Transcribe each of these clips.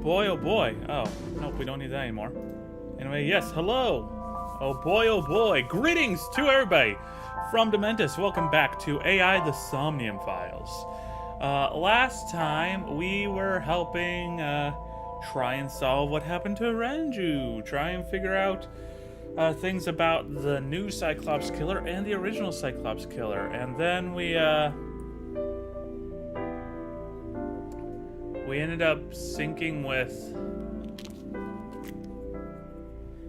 boy, oh boy. Oh, nope, we don't need that anymore. Anyway, yes, hello. Oh boy. Greetings to everybody from Dementus. Welcome back to AI the Somnium Files. Last time we were helping try and solve what happened to Ranju. Try and figure out things about the new Cyclops killer and the original Cyclops killer. And then we ended up syncing with...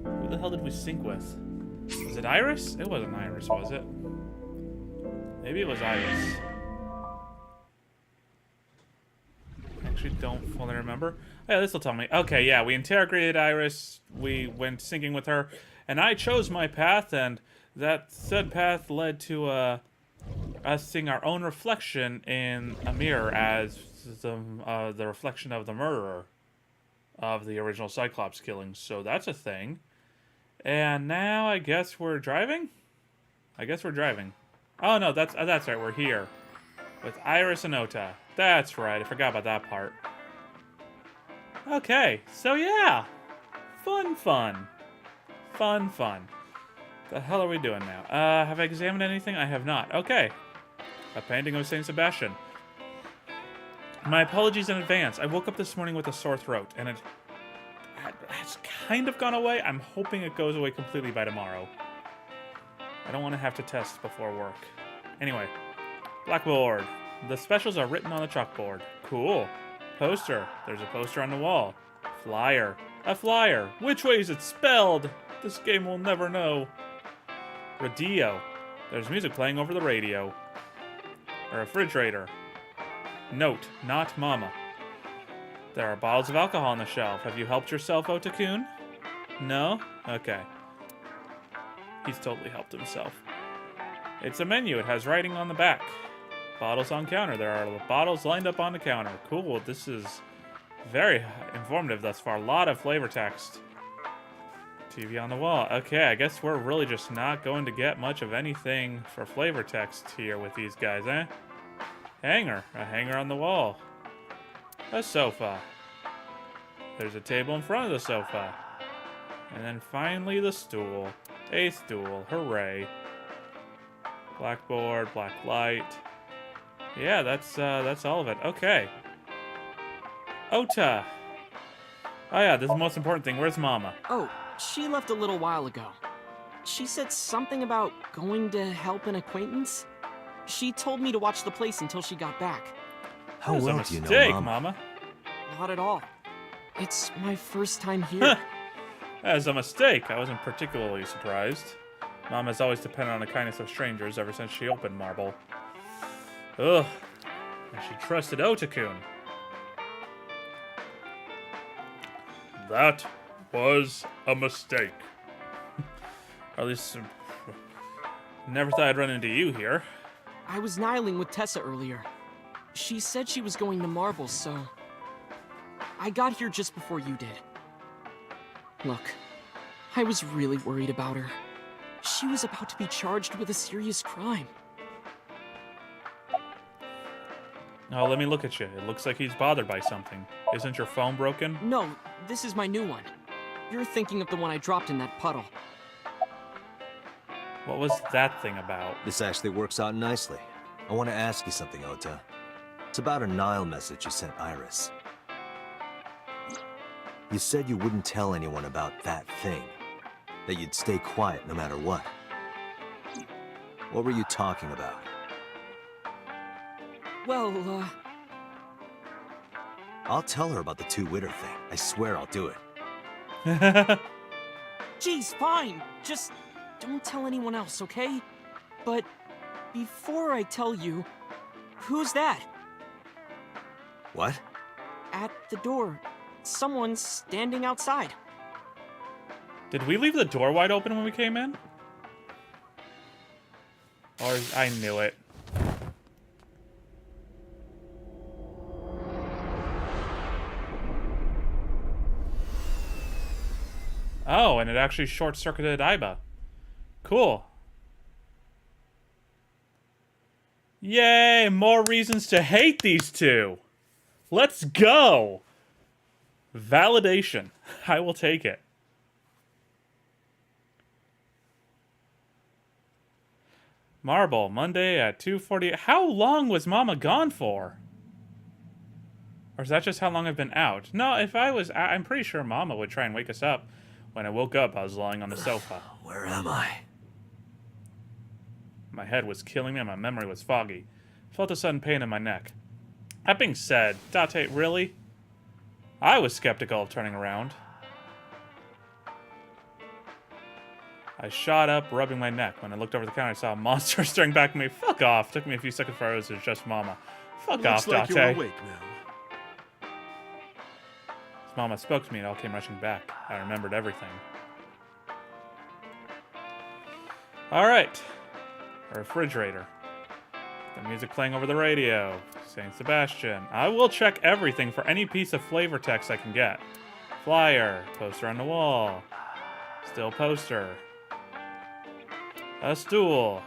Who the hell did we sync with? Was it Iris? It wasn't Iris, was it? Maybe it was Iris. Actually, don't fully remember. Oh, yeah, this will tell me. Okay, yeah, we interrogated Iris. We went syncing with her. And I chose my path, and that said path led to us seeing our own reflection in a mirror as the reflection of the murderer of the original Cyclops killing. So that's a thing. And now I guess we're driving? I guess we're driving. Oh no, that's right, we're here. With Iris and Ota. That's right, I forgot about that part. Okay, so yeah. Fun. The hell are we doing now? Have I examined anything? I have not. Okay. A painting of Saint Sebastian. My apologies in advance. I woke up this morning with a sore throat, and it's kind of gone away. I'm hoping it goes away completely by tomorrow. I don't want to have to test before work. Anyway, blackboard. The specials are written on the chalkboard. Cool. Poster. There's a poster on the wall. Flyer. A flyer. Which way is it spelled? This game will never know. Radio. There's music playing over the radio. A refrigerator. Note, not mama. There are bottles of alcohol on the shelf. Have you helped yourself, Otakun? No? Okay. He's totally helped himself. It's a menu. It has writing on the back. Bottles on counter. There are bottles lined up on the counter. Cool. This is very informative thus far. A lot of flavor text. TV on the wall. Okay, I guess we're really just not going to get much of anything for flavor text here with these guys, eh? Hanger. A hanger on the wall. A sofa. There's a table in front of the sofa. And then finally the stool. A stool. Hooray. Blackboard, black light. Yeah, that's all of it. Okay. Ota. Oh yeah, this is the most important thing. Where's Mama? Oh, she left a little while ago. She said something about going to help an acquaintance. She told me to watch the place until she got back. How That was well a do you know, mistake, Mom? Mama. Not at all. It's my first time here. That was a mistake. I wasn't particularly surprised. Mom has always depended on the kindness of strangers ever since she opened Marble. Ugh. And she trusted Otakun. That was a mistake. Or at least, never thought I'd run into you here. I was nihiling with Tessa earlier. She said she was going to Marbles, so... I got here just before you did. Look, I was really worried about her. She was about to be charged with a serious crime. Oh, let me look at you. It looks like he's bothered by something. Isn't your phone broken? No, this is my new one. You're thinking of the one I dropped in that puddle. What was that thing about? This actually works out nicely. I want to ask you something, Ota. It's about a Nile message you sent Iris. You said you wouldn't tell anyone about that thing. That you'd stay quiet no matter what. What were you talking about? Well, I'll tell her about the two-witter thing. I swear I'll do it. geez, fine. Just don't tell anyone else, okay? But before I tell you, who's that? What? At the door. Someone's standing outside. Did we leave the door wide open when we came in? Or I knew it. Oh, and it actually short-circuited Iba. Cool. Yay, more reasons to hate these two. Let's go. Validation. I will take it. Marble, Monday at 2:40. How long was Mama gone for? Or is that just how long I've been out? No, if I was... I'm pretty sure Mama would try and wake us up. When I woke up, I was lying on the sofa. Where am I? My head was killing me and my memory was foggy. I felt a sudden pain in my neck. That being said, Date, really? I was skeptical of turning around. I shot up, rubbing my neck. When I looked over the counter, I saw a monster staring back at me. Fuck off. Took me a few seconds before I realized it was just Mama. Fuck off, Looks like Date. you're awake now. As Mama spoke to me, it all came rushing back. I remembered everything. Alright. A refrigerator. The music playing over the radio. Saint Sebastian. I will check everything for any piece of flavor text I can get. Flyer. Poster on the wall. Still poster. A stool.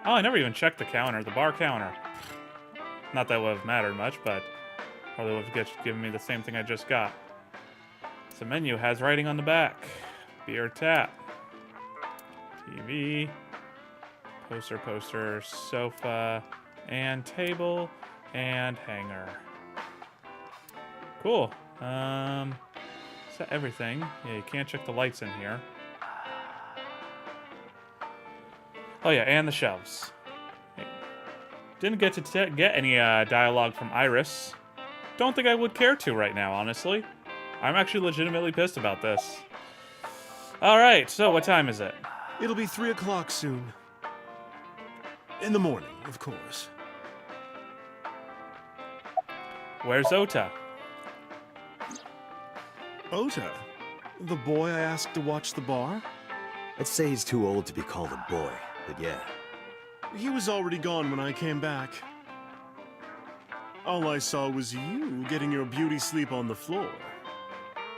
Oh, I never even checked the counter. The bar counter. Not that would have mattered much, but probably would have given me the same thing I just got. The menu has writing on the back. Beer tap. TV. Poster, sofa, and table, and hanger. Cool. Is that everything? Yeah, you can't check the lights in here. Oh yeah, and the shelves. Didn't get to get any dialogue from Iris. Don't think I would care to right now, honestly. I'm actually legitimately pissed about this. Alright, so what time is it? It'll be 3 o'clock soon. In the morning, of course. Where's Ota? Ota? The boy I asked to watch the bar? I'd say he's too old to be called a boy, but yeah. He was already gone when I came back. All I saw was you getting your beauty sleep on the floor.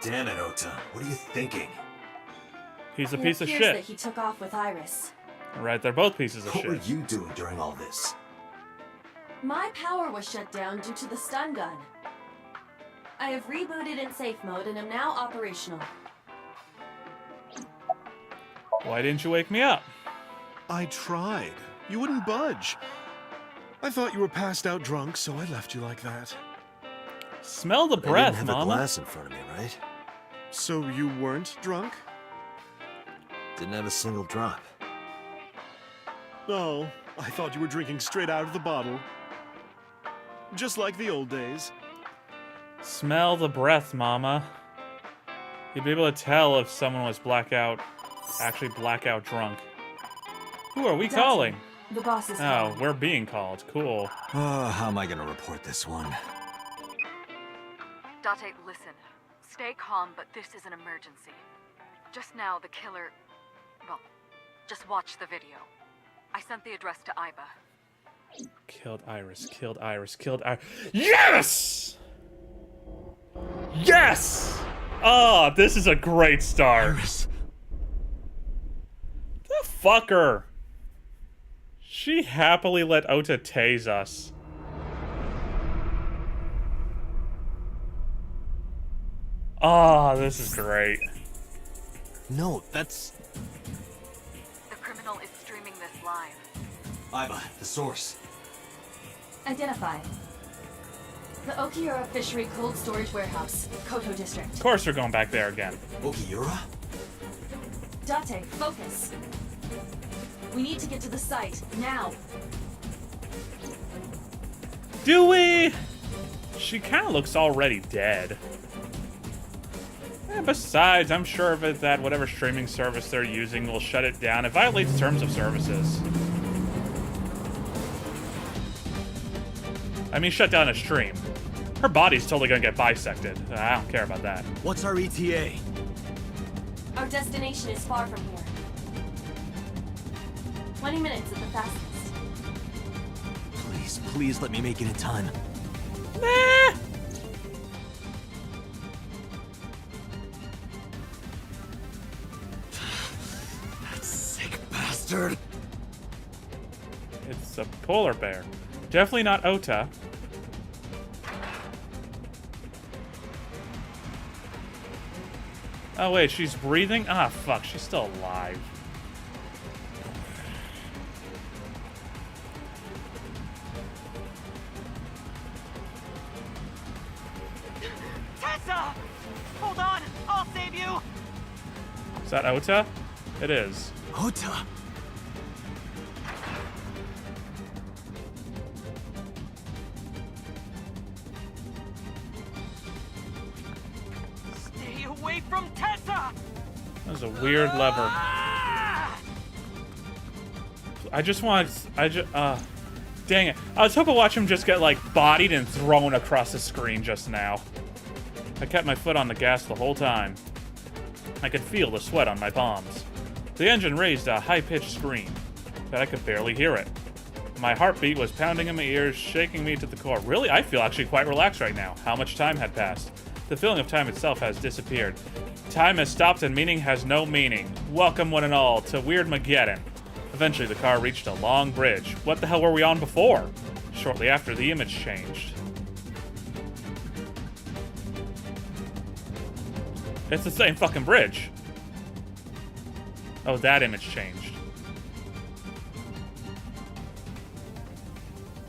Damn it, Ota. What are you thinking? He's a It piece of appears shit. that he took off with Iris. Right, they're both pieces of What were shit. you doing during all this? My power was shut down due to the stun gun. I have rebooted in safe mode and am now operational. Why didn't you wake me up? I tried. You wouldn't budge. I thought you were passed out drunk, so I left you like that. Smell the I breath, didn't have a Mama. glass in front of me, right? So you weren't drunk? Didn't have a single drop. Oh, I thought you were drinking straight out of the bottle. Just like the old days. Smell the breath, Mama. You'd be able to tell if someone was actually blackout drunk. Who are we That's calling? The boss is Oh, calling. we're being called. Cool. How am I gonna report this one? Date, listen. Stay calm, but this is an emergency. Just now, the killer... Well, just watch the video. I sent the address to Iba. Killed Iris. Killed Iris. Killed Iris. Yes! Yes! Oh, this is a great start. Iris. The fucker. She happily let Ota tase us. Ah, this is great. No, that's... The criminal is streaming this live. Iba, the source. Identified. The Okiura Fishery Cold Storage Warehouse, Koto District. Of course we're going back there again. Okiura? Date, focus. We need to get to the site, now. Do we? She kind of looks already dead. And besides, I'm sure that whatever streaming service they're using will shut it down. It violates terms of services. I mean, shut down a stream. Her body's totally gonna get bisected. I don't care about that. What's our ETA? Our destination is far from here. 20 minutes at the fastest. Please, please let me make it in time. Nah. That sick bastard. It's a polar bear. Definitely not Ota. Oh, wait, she's breathing? Ah, fuck, she's still alive. Tessa! Hold on, I'll save you! Is that Ota? It is. Ota! Stay away from Tessa! That was a weird lever. I just want... Dang it. I was hoping to watch him just get, like, bodied and thrown across the screen just now. I kept my foot on the gas the whole time. I could feel the sweat on my palms. The engine raised a high-pitched scream, but I could barely hear it. My heartbeat was pounding in my ears, shaking me to the core. Really? I feel actually quite relaxed right now. How much time had passed? The feeling of time itself has disappeared. Time has stopped and meaning has no meaning. Welcome one and all to Weird Mageddon. Eventually the car reached a long bridge. What the hell were we on before? Shortly after, the image changed. It's the same fucking bridge. Oh, that image changed.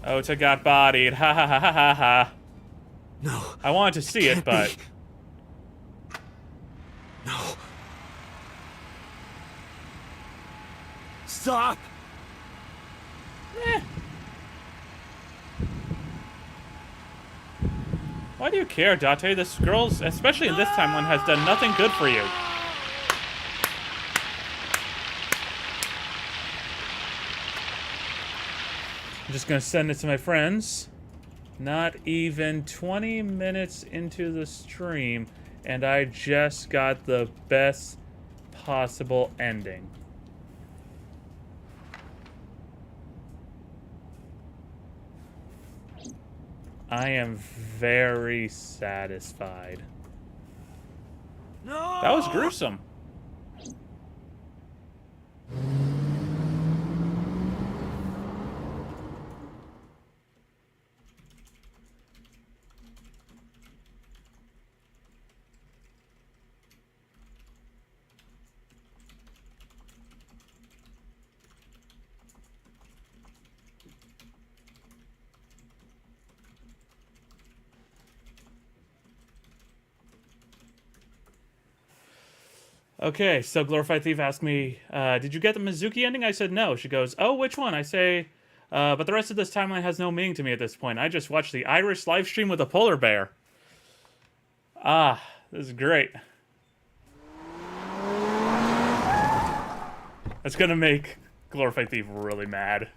Ota got bodied. Ha ha ha ha ha ha. No. I wanted to see it, Can't but... be. No. Stop! Why do you care, Date? This girl's, especially in this timeline, has done nothing good for you. I'm just gonna send it to my friends. Not even 20 minutes into the stream, and I just got the best possible ending. I am very satisfied. No! That was gruesome. Okay, so Glorified Thief asked me, did you get the Mizuki ending? I said no. She goes, oh, which one? I say, but the rest of this timeline has no meaning to me at this point. I just watched the Irish live stream with a polar bear. Ah, this is great. That's gonna make Glorified Thief really mad.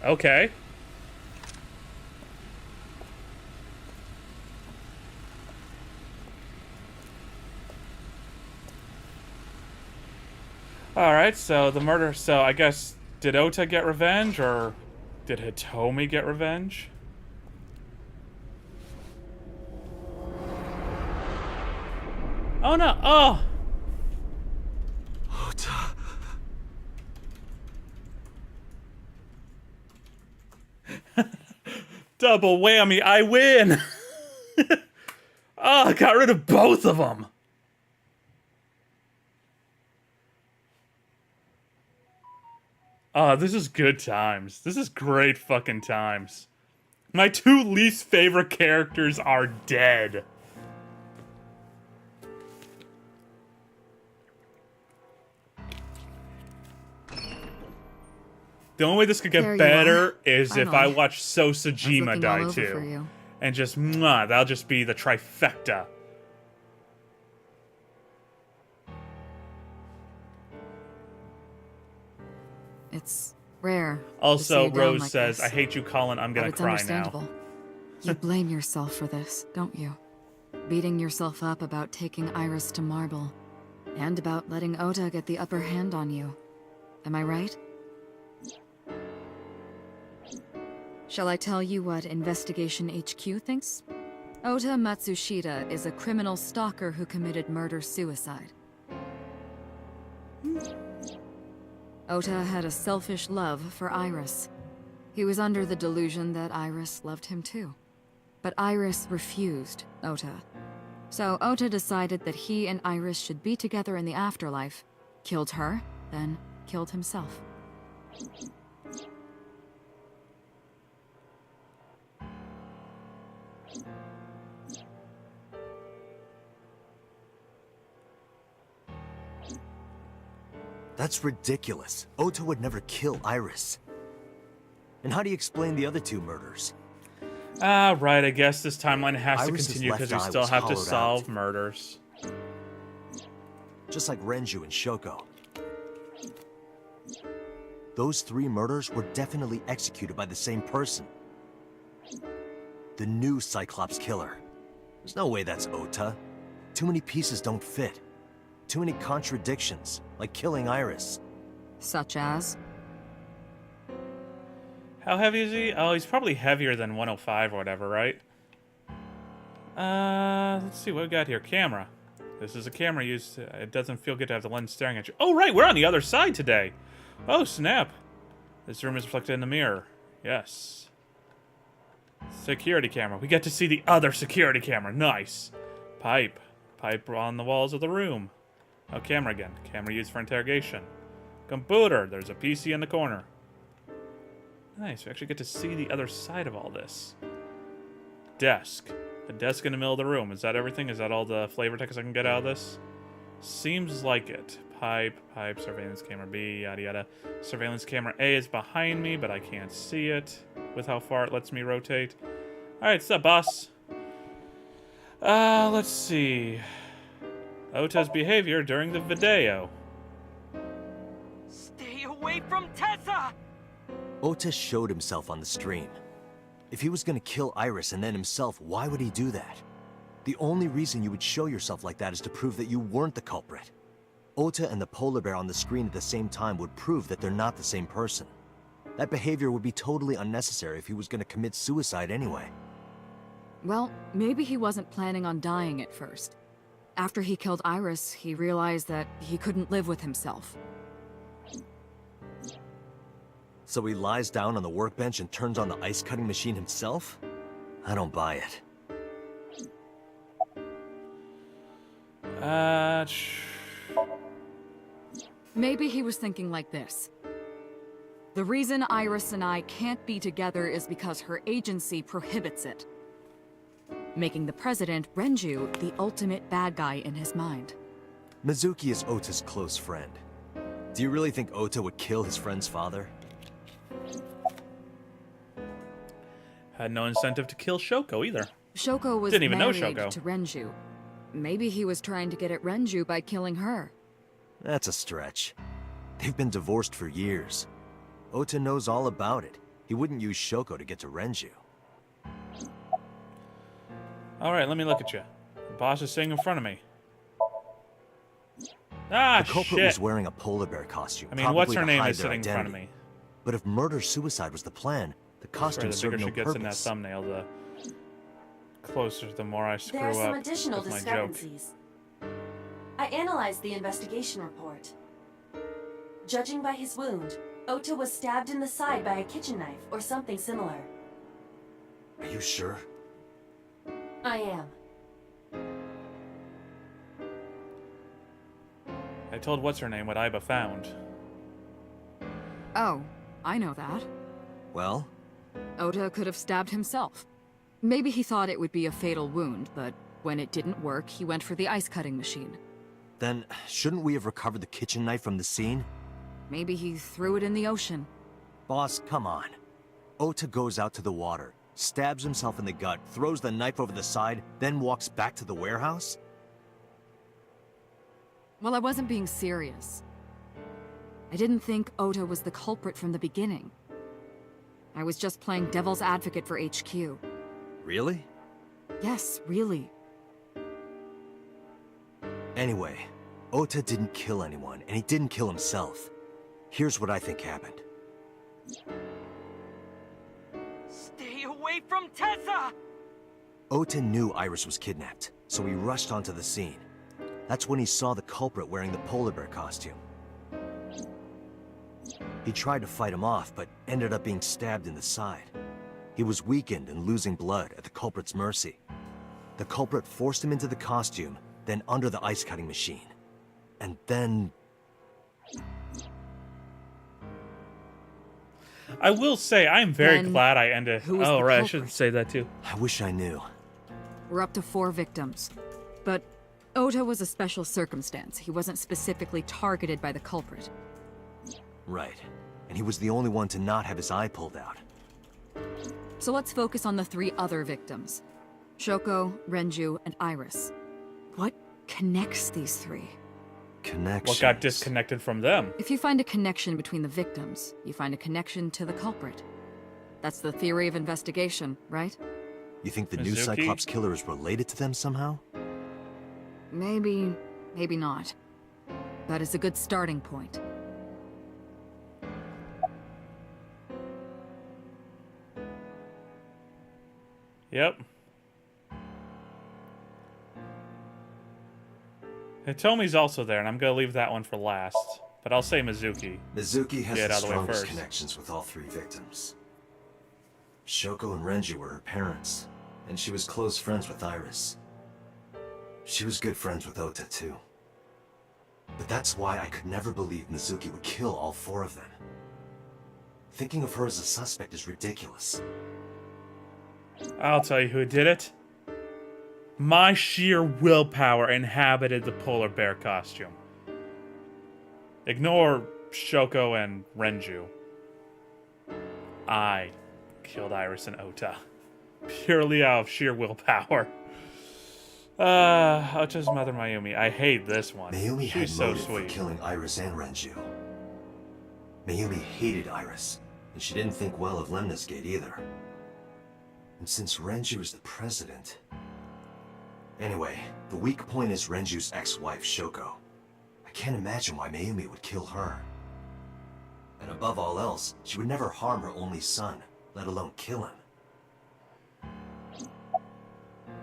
Okay. Alright, so the murder... So, I guess... Did Ota get revenge, or... Did Hitomi get revenge? Oh, no! Oh! Ota. Double whammy, I win! Oh, I got rid of both of them! Oh, this is good times. This is great fucking times. My two least favorite characters are dead. The only way this could There get you better are. is if I Finally. watch Sosajima looking all die over for too. you. And just, mwah, that'll just be the trifecta. It's rare. Also, to see you down Rose like says, this, I hate you, Colin, I'm but gonna it's cry understandable. now. You blame yourself for this, don't you? Beating yourself up about taking Iris to Marble, and about letting Ota get the upper hand on you. Am I right? Shall I tell you what Investigation HQ thinks? Ota Matsushita is a criminal stalker who committed murder-suicide. Ota had a selfish love for Iris. He was under the delusion that Iris loved him too. But Iris refused Ota. So Ota decided that he and Iris should be together in the afterlife, killed her, then killed himself. That's ridiculous. Ota would never kill Iris. And how do you explain the other two murders? Right, I guess this timeline has to Iris's continue because we left eye still was have to hollowed solve out. murders. Just like Renju and Shoko. Those three murders were definitely executed by the same person. The new Cyclops killer. There's no way that's Ota. Too many pieces don't fit. Too many contradictions, like killing Iris. Such as? How heavy is he? Oh, he's probably heavier than 105 or whatever, right? Let's see what we got here. Camera. This is a camera used. It doesn't feel good to have the lens staring at you. Oh, right, we're on the other side today. Oh, snap. This room is reflected in the mirror. Yes. Security camera. We get to see the other security camera. Nice. Pipe. Pipe on the walls of the room. Oh, camera again. Camera used for interrogation. Computer. There's a PC in the corner. Nice. We actually get to see the other side of all this. Desk. A desk in the middle of the room. Is that everything? Is that all the flavor text I can get out of this? Seems like it. Pipe, surveillance camera B, yada yada. Surveillance camera A is behind me, but I can't see it with how far it lets me rotate. Alright, what's up, boss? Let's see. Ota's behavior during the video. Stay away from Tessa! Ota showed himself on the stream. If he was gonna kill Iris and then himself, why would he do that? The only reason you would show yourself like that is to prove that you weren't the culprit. Ota and the polar bear on the screen at the same time would prove that they're not the same person. That behavior would be totally unnecessary if he was gonna commit suicide anyway. Well, maybe he wasn't planning on dying at first. After he killed Iris, he realized that he couldn't live with himself. So he lies down on the workbench and turns on the ice cutting machine himself? I don't buy it. Maybe he was thinking like this. The reason Iris and I can't be together is because her agency prohibits it. Making the president, Renju, the ultimate bad guy in his mind. Mizuki is Ota's close friend. Do you really think Ota would kill his friend's father? Had no incentive to kill Shoko either. Shoko was Didn't even know married Shoko. to Renju. Maybe he was trying to get at Renju by killing her. That's a stretch. They've been divorced for years. Ota knows all about it. He wouldn't use Shoko to get to Renju. Alright, let me look at you. The boss is sitting in front of me. Ah, The culprit shit. was wearing a polar bear costume. I mean, probably what's her to name hide is their sitting in front of identity. me. But if murder-suicide was the plan, the Sorry, costume the served bigger no she gets in that purpose. thumbnail, the closer, the more I screw There are some up additional with my joke. discrepancies. I analyzed the investigation report. Judging by his wound, Ota was stabbed in the side by a kitchen knife or something similar. Are you sure? I am. I told what's-her-name what Iba found. Oh, I know that. Well, Ota could have stabbed himself. Maybe he thought it would be a fatal wound, but when it didn't work, he went for the ice cutting machine. then shouldn't we have recovered the kitchen knife from the scene? Maybe he threw it in the ocean. Boss, come on. Ota goes out to the water, stabs himself in the gut, throws the knife over the side, then walks back to the warehouse? Well, I wasn't being serious. I didn't think Ota was the culprit from the beginning. I was just playing devil's advocate for HQ. Really? Yes, really. Anyway, Ota didn't kill anyone, and he didn't kill himself. Here's what I think happened. Stay away from Tessa! Ota knew Iris was kidnapped, so he rushed onto the scene. That's when he saw the culprit wearing the polar bear costume. He tried to fight him off, but ended up being stabbed in the side. He was weakened and losing blood at the culprit's mercy. The culprit forced him into the costume, then under the ice-cutting machine. And then... I will say, I'm very Then glad I ended. who was Oh, the right, I culprit? should say that too. I wish I knew. We're up to 4 victims. But Ota was a special circumstance. He wasn't specifically targeted by the culprit. Right. And he was the only one to not have his eye pulled out. So let's focus on the 3 other victims. Shoko, Renju, and Iris. What connects these 3? Connections. What got disconnected from them? If you find a connection between the victims, you find a connection to the culprit. That's the theory of investigation, right? You think the new Mizuki? Cyclops killer is related to them somehow? Maybe, maybe not. But it's a good starting point. Yep. Hitomi's also there, and I'm gonna leave that one for last. But I'll say Mizuki. Mizuki has Get the out of the way strongest first. connections with all 3 victims. Shoko and Renji were her parents, and she was close friends with Iris. She was good friends with Ota, too. But that's why I could never believe Mizuki would kill all 4 of them. Thinking of her as a suspect is ridiculous. I'll tell you who did it. My sheer willpower inhabited the polar bear costume. Ignore Shoko and Renju. I killed Iris and Ota. Purely out of sheer willpower. Ota's mother, Mayumi. I hate this one. Mayumi She's had so motive for sweet. killing Iris and Renju. Mayumi hated Iris, and she didn't think well of Lemnis Gate either. And since Renju is the president... Anyway, the weak point is Renju's ex-wife, Shoko. I can't imagine why Mayumi would kill her. And above all else, she would never harm her only son, let alone kill him.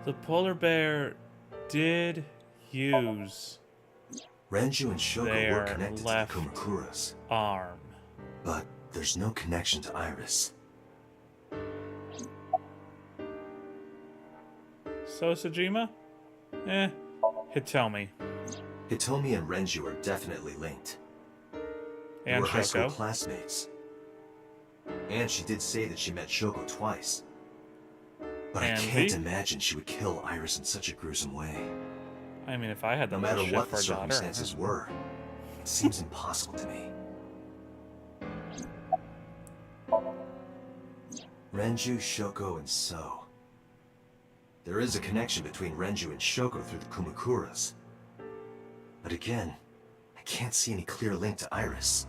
The polar bear did use Renju and Shoko were their connected to the left Kumakuras, arm. but there's no connection to Iris. So, Sejima? Hitomi. Hitomi and Renju are definitely linked. They And were high school Shoko. classmates. And she did say that she met Shoko twice. But I And can't V? imagine she would kill Iris in such a gruesome way. I mean, if I had the No matter shit what for the a daughter. circumstances were, it seems impossible to me. Renju, Shoko, and So. There is a connection between Renju and Shoko through the Kumakuras. But again, I can't see any clear link to Iris.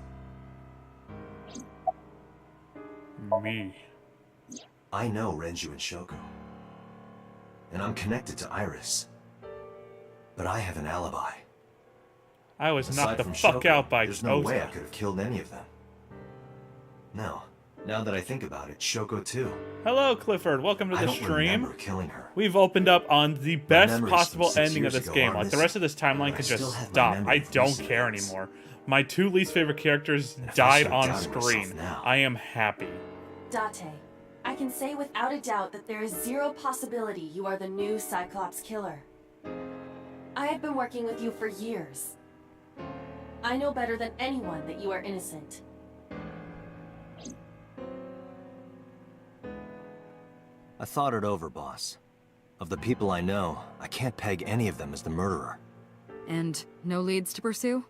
Me. I know Renju and Shoko. And I'm connected to Iris. But I have an alibi. I was Aside knocked the from fuck Shoko, out by there's no way I Ota. could have killed any of them. No. Now that I think about it, Shoko too. Hello, Clifford. Welcome to I the don't stream. remember killing her. We've opened up on the best memories possible from 6 ending of years this ago game. are Like, the missing, rest of this timeline but I could still just have my stop. memory I of don't recent care events. anymore. My 2 least favorite characters And if I died start on doubting myself screen. now- I am happy. Date, I can say without a doubt that there is zero possibility you are the new Cyclops killer. I have been working with you for years. I know better than anyone that you are innocent. I thought it over, boss. Of the people I know, I can't peg any of them as the murderer. And no leads to pursue?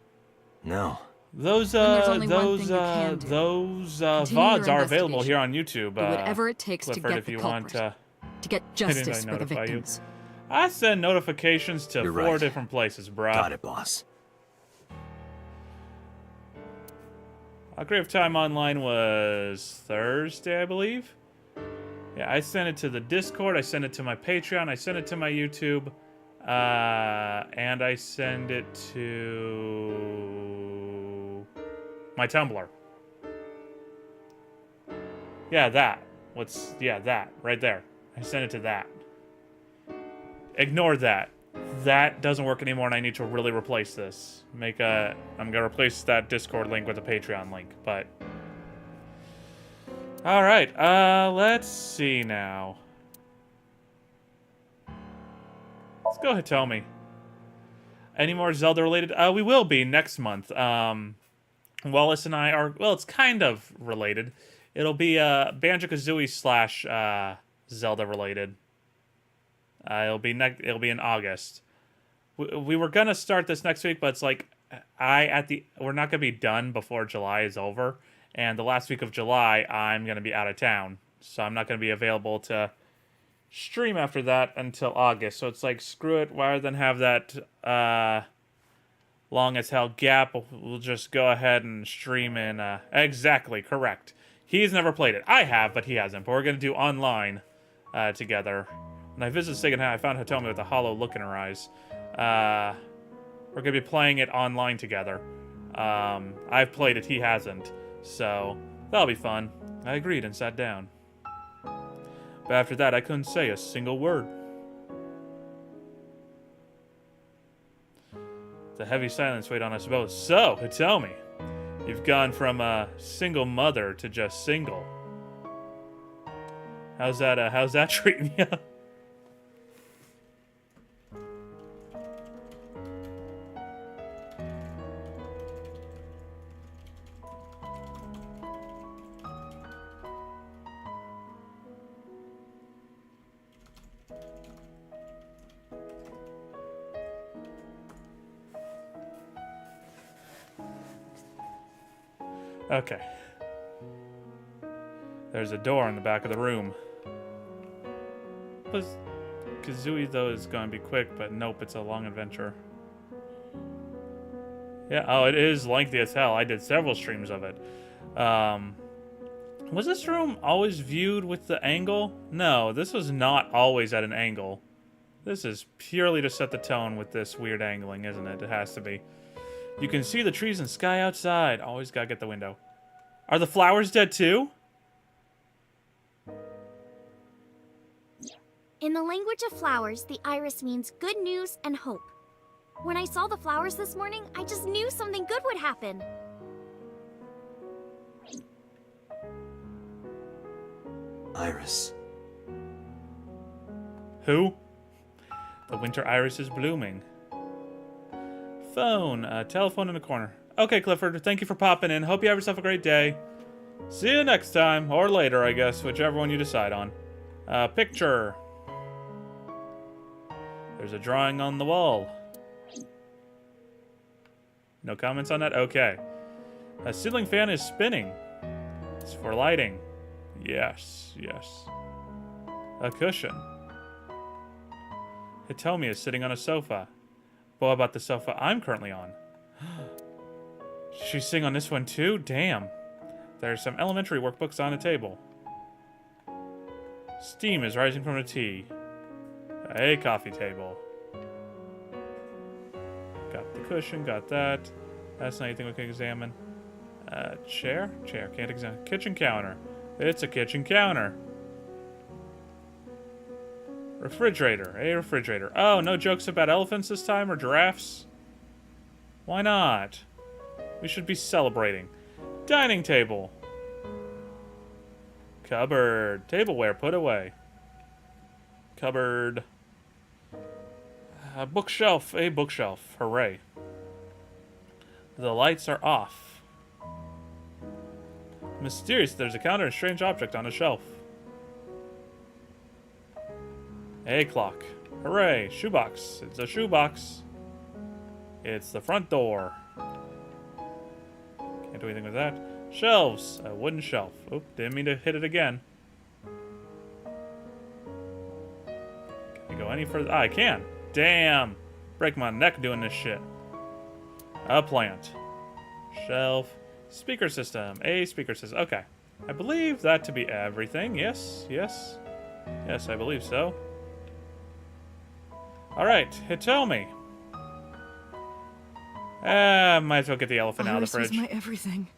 No. Those Then there's only one thing you can do. Continue VODs your are available investigation. here on YouTube. Do whatever it takes Clifford, to get if the you culprit. want. To get didn't I justice for the notify you? victims. I send notifications to You're 4 right. different places, bruh. Got it, boss. Grave Time Online was Thursday, I believe. Yeah, I sent it to the Discord, I sent it to my Patreon, I sent it to my YouTube, and I send it to my Tumblr. Yeah, that. That, right there. I sent it to that. Ignore that. that doesn't work anymore, and I need to really replace this. I'm gonna replace that Discord link with a Patreon link, but... Alright, let's see now. Let's go ahead, tell me. Any more Zelda related? We will be next month. Wallace and I are, well, it's kind of related. It'll be Banjo-Kazooie slash Zelda related. It'll be in August. We were gonna start this next week, but it's like we're not gonna be done before July is over, and the last week of July I'm gonna be out of town, so I'm not gonna be available to stream after that until August. So it's like, screw it, rather than have that long as hell gap, we'll just go ahead and stream in exactly correct. He's never played it. I have, but he hasn't. But we're gonna do online together. When I visited Second Hand, I found Hitomi with a hollow look in her eyes. We're gonna be playing it online together. I've played it, he hasn't. So that'll be fun. I agreed and sat down. But after that, I couldn't say a single word. The heavy silence weighed on us both. So, Hitomi, you've gone from a single mother to just single. How's that treating you? Okay. There's a door in the back of the room. Kazooie, though, is going to be quick, but nope, it's a long adventure. Yeah, oh, it is lengthy as hell. I did several streams of it. Was this room always viewed with the angle? No, this was not always at an angle. This is purely to set the tone with this weird angling, isn't it? It has to be. You can see the trees and sky outside. Always gotta get the window. Are the flowers dead too? In the language of flowers, the iris means good news and hope. When I saw the flowers this morning, I just knew something good would happen. Iris. Who? The winter iris is blooming. Phone. Telephone in the corner. Okay, Clifford, thank you for popping in. Hope you have yourself a great day. See you next time, or later, I guess, whichever one you decide on. Picture. There's a drawing on the wall. No comments on that? Okay. A ceiling fan is spinning. It's for lighting. Yes, yes. A cushion. Hitomi is sitting on a sofa. But what about the sofa I'm currently on? She's sitting on this one too? Damn. There's some elementary workbooks on the table. Steam is rising from the tea. A coffee table. Got the cushion, got that. That's not anything we can examine. Chair? Chair, can't examine. Kitchen counter. It's a kitchen counter. Refrigerator. A refrigerator. Oh, no jokes about elephants this time, or giraffes? Why not? We should be celebrating. Dining table. Cupboard. Tableware put away. Cupboard. A bookshelf. A bookshelf. Hooray. The lights are off. Mysterious. There's a counter and a strange object on a shelf. A clock. Hooray. Shoebox. It's a shoebox. It's the front door. Can't do anything with that. Shelves. A wooden shelf. Oop, didn't mean to hit it again. Can I go any further? Ah, I can. Damn. Break my neck doing this shit. A plant. Shelf. Speaker system. A speaker system. Okay. I believe that to be everything. Yes, yes. Yes, I believe so. Alright, Hitomi. Might as well get the elephant out of the fridge. Iris was my everything.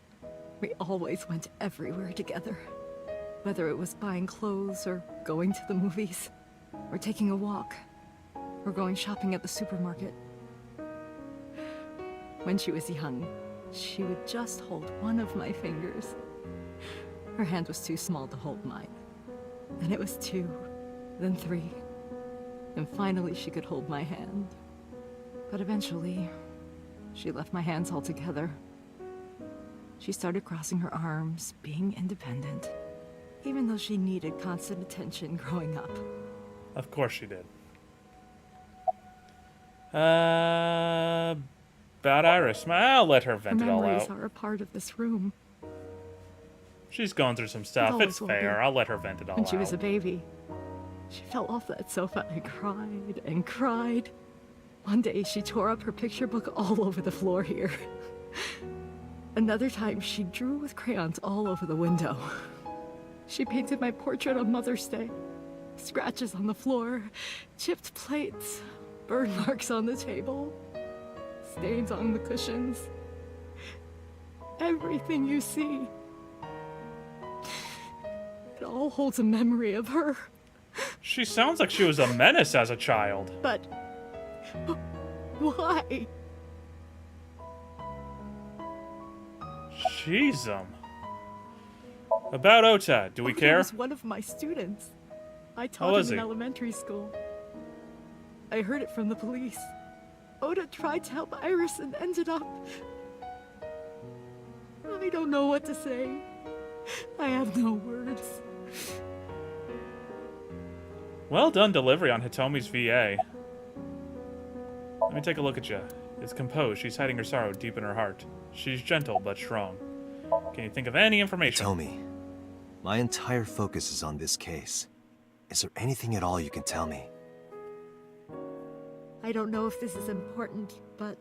We always went everywhere together. Whether it was buying clothes, or going to the movies, or taking a walk. or going shopping at the supermarket. When she was young, she would just hold one of my fingers. Her hand was too small to hold mine. Then it was 2, then 3, and finally she could hold my hand. But eventually, she left my hands altogether. She started crossing her arms, being independent, even though she needed constant attention growing up. Of course she did. About Iris. I'll let her Her vent it all memories out. are a part of this room. She's going through some stuff. always It's will fair. be. I'll let her vent it all When out. she was a baby, she fell off that sofa and cried and cried. One day, she tore up her picture book all over the floor here. Another time, she drew with crayons all over the window. She painted my portrait on Mother's Day. Scratches on the floor, chipped plates, burn marks on the table, stains on the cushions. Everything you see. It all holds a memory of her. She sounds like she was a menace as a child. But why? Jeez, About Ota, do we He care? was one of my students. I How taught was him in he? elementary school. I heard it from the police. Oda tried to help Iris and ended up... I don't know what to say. I have no words. Well done delivery on Hitomi's VA. Let me take a look at you. It's composed. She's hiding her sorrow deep in her heart. She's gentle but strong. Can you think of any information? Hitomi, my entire focus is on this case. Is there anything at all you can tell me? I don't know if this is important, but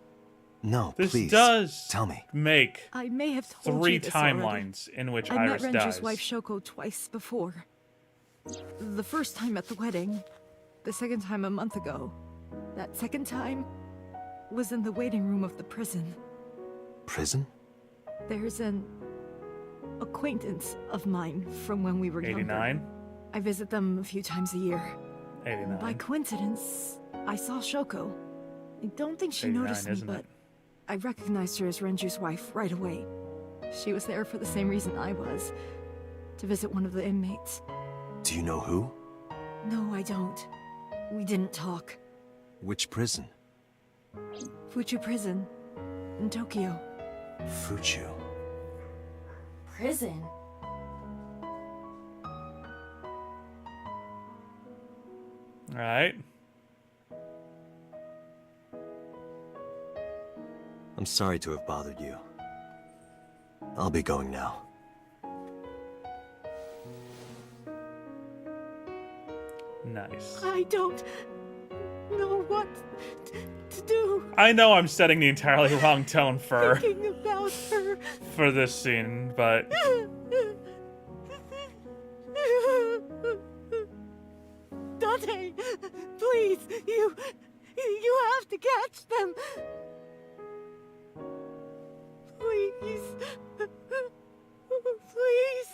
No, This please. does Tell me. make I may have told 3 you this already. timelines in which I Iris met dies. Renju's wife Shoko twice before. The first time at the wedding, the second time a month ago. That second time was in the waiting room of the prison. Prison? There's an acquaintance of mine from when we were younger. 89? I visit them a few times a year. 89. By coincidence, I saw Shoko. I don't think she 89, noticed me, isn't but it? I recognized her as Renju's wife right away. She was there for the same reason I was, to visit one of the inmates. Do you know who? No, I don't. We didn't talk. Which prison? Fuchu Prison, in Tokyo. Fuchu. Prison? Alright. I'm sorry to have bothered you. I'll be going now. Nice. I don't know what to do. I know I'm setting the entirely wrong tone for Thinking about her. this scene, but Dante, please, you have to catch them. Please. Please.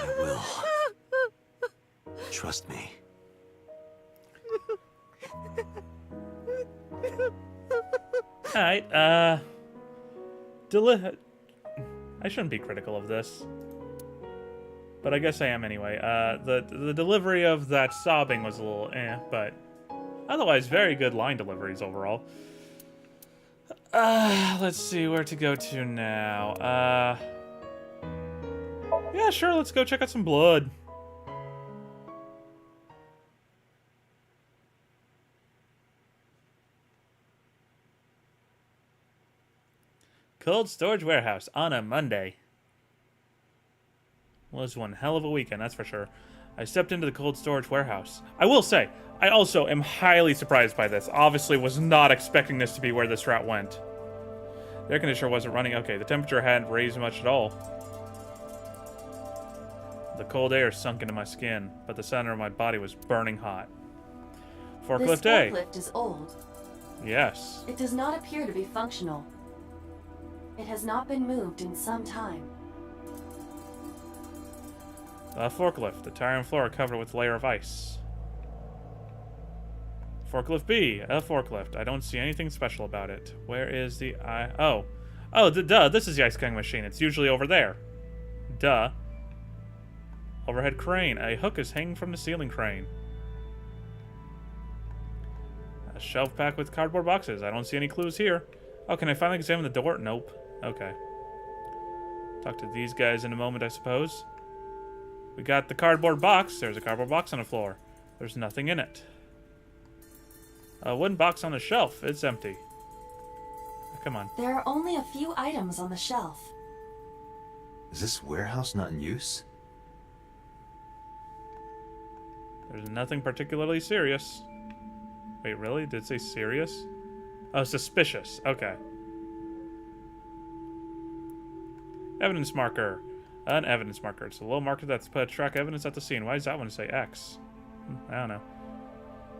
I will. Trust me. alright, I shouldn't be critical of this. But I guess I am anyway. The delivery of that sobbing was a little but otherwise very good line deliveries overall. Let's see where to go to now. Yeah, sure, let's go check out some blood. Cold storage warehouse on a Monday. Was one hell of a weekend, that's for sure. I stepped into the cold storage warehouse. I will say, I also am highly surprised by this. Obviously was not expecting this to be where this route went. The air conditioner wasn't running. Okay, the temperature hadn't raised much at all. The cold air sunk into my skin, but the center of my body was burning hot. This Forklift A. forklift is old. Yes. It does not appear to be functional. It has not been moved in some time. A forklift. The tire and floor are covered with a layer of ice. Forklift B. A forklift. I don't see anything special about it. Where is the Oh. Oh, duh. This is the ice cutting machine. It's usually over there. Duh. Overhead crane. A hook is hanging from the ceiling crane. A shelf packed with cardboard boxes. I don't see any clues here. Oh, can I finally examine the door? Nope. Okay. Talk to these guys in a moment, I suppose. We got the cardboard box. There's a cardboard box on the floor. There's nothing in it. A wooden box on the shelf. It's empty. Come on. There are only a few items on the shelf. Is this warehouse not in use? There's nothing particularly serious. Wait, really? Did it say serious? Oh, suspicious. Okay. Evidence marker. An evidence marker. It's a little marker that's put track evidence at the scene. Why does that one say X? I don't know.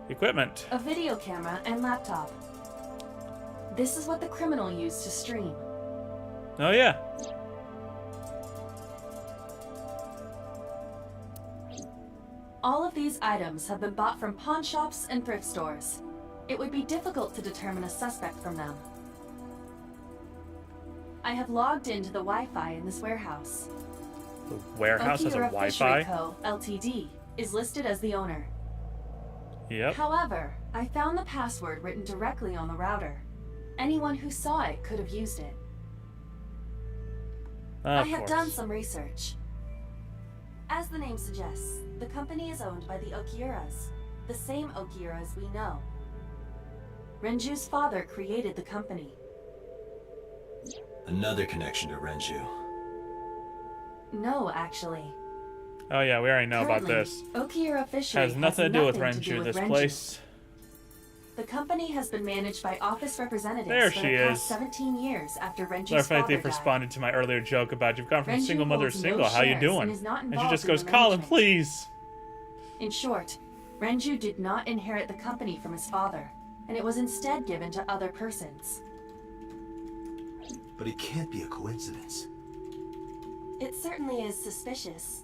Equipment. A video camera and laptop. This is what the criminal used to stream. Oh, yeah. All of these items have been bought from pawn shops and thrift stores. It would be difficult to determine a suspect from them. I have logged into the Wi-Fi in this warehouse. The warehouse has a Okira Wi-Fi? Fishery Co., Ltd. is listed as the owner. Yep. However, I found the password written directly on the router. Anyone who saw it could have used it. I have done some research. As the name suggests, the company is owned by the Okiuras, the same Okiuras we know. Renju's father created the company. Another connection to Renju. No, actually. Oh yeah, we already know about Currently, this. Okiura Fishery Has nothing to do with nothing to Renju, do with this Renju. place. The company has been managed by office representatives There for she the past is. 17 years after Renju's Sorry if father they've died. responded to my earlier joke about you've gone from Renju single mother to holds no single. How you shares doing? and is not And she involved just in goes, the Colin, management. please. In short, Renju did not inherit the company from his father, and it was instead given to other persons. But it can't be a coincidence. It certainly is suspicious.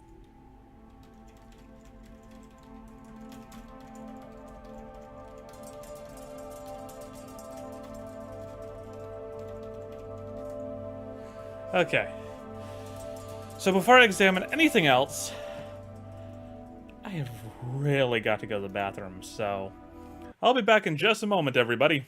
Okay. So before I examine anything else, I have really got to go to the bathroom, so I'll be back in just a moment, everybody.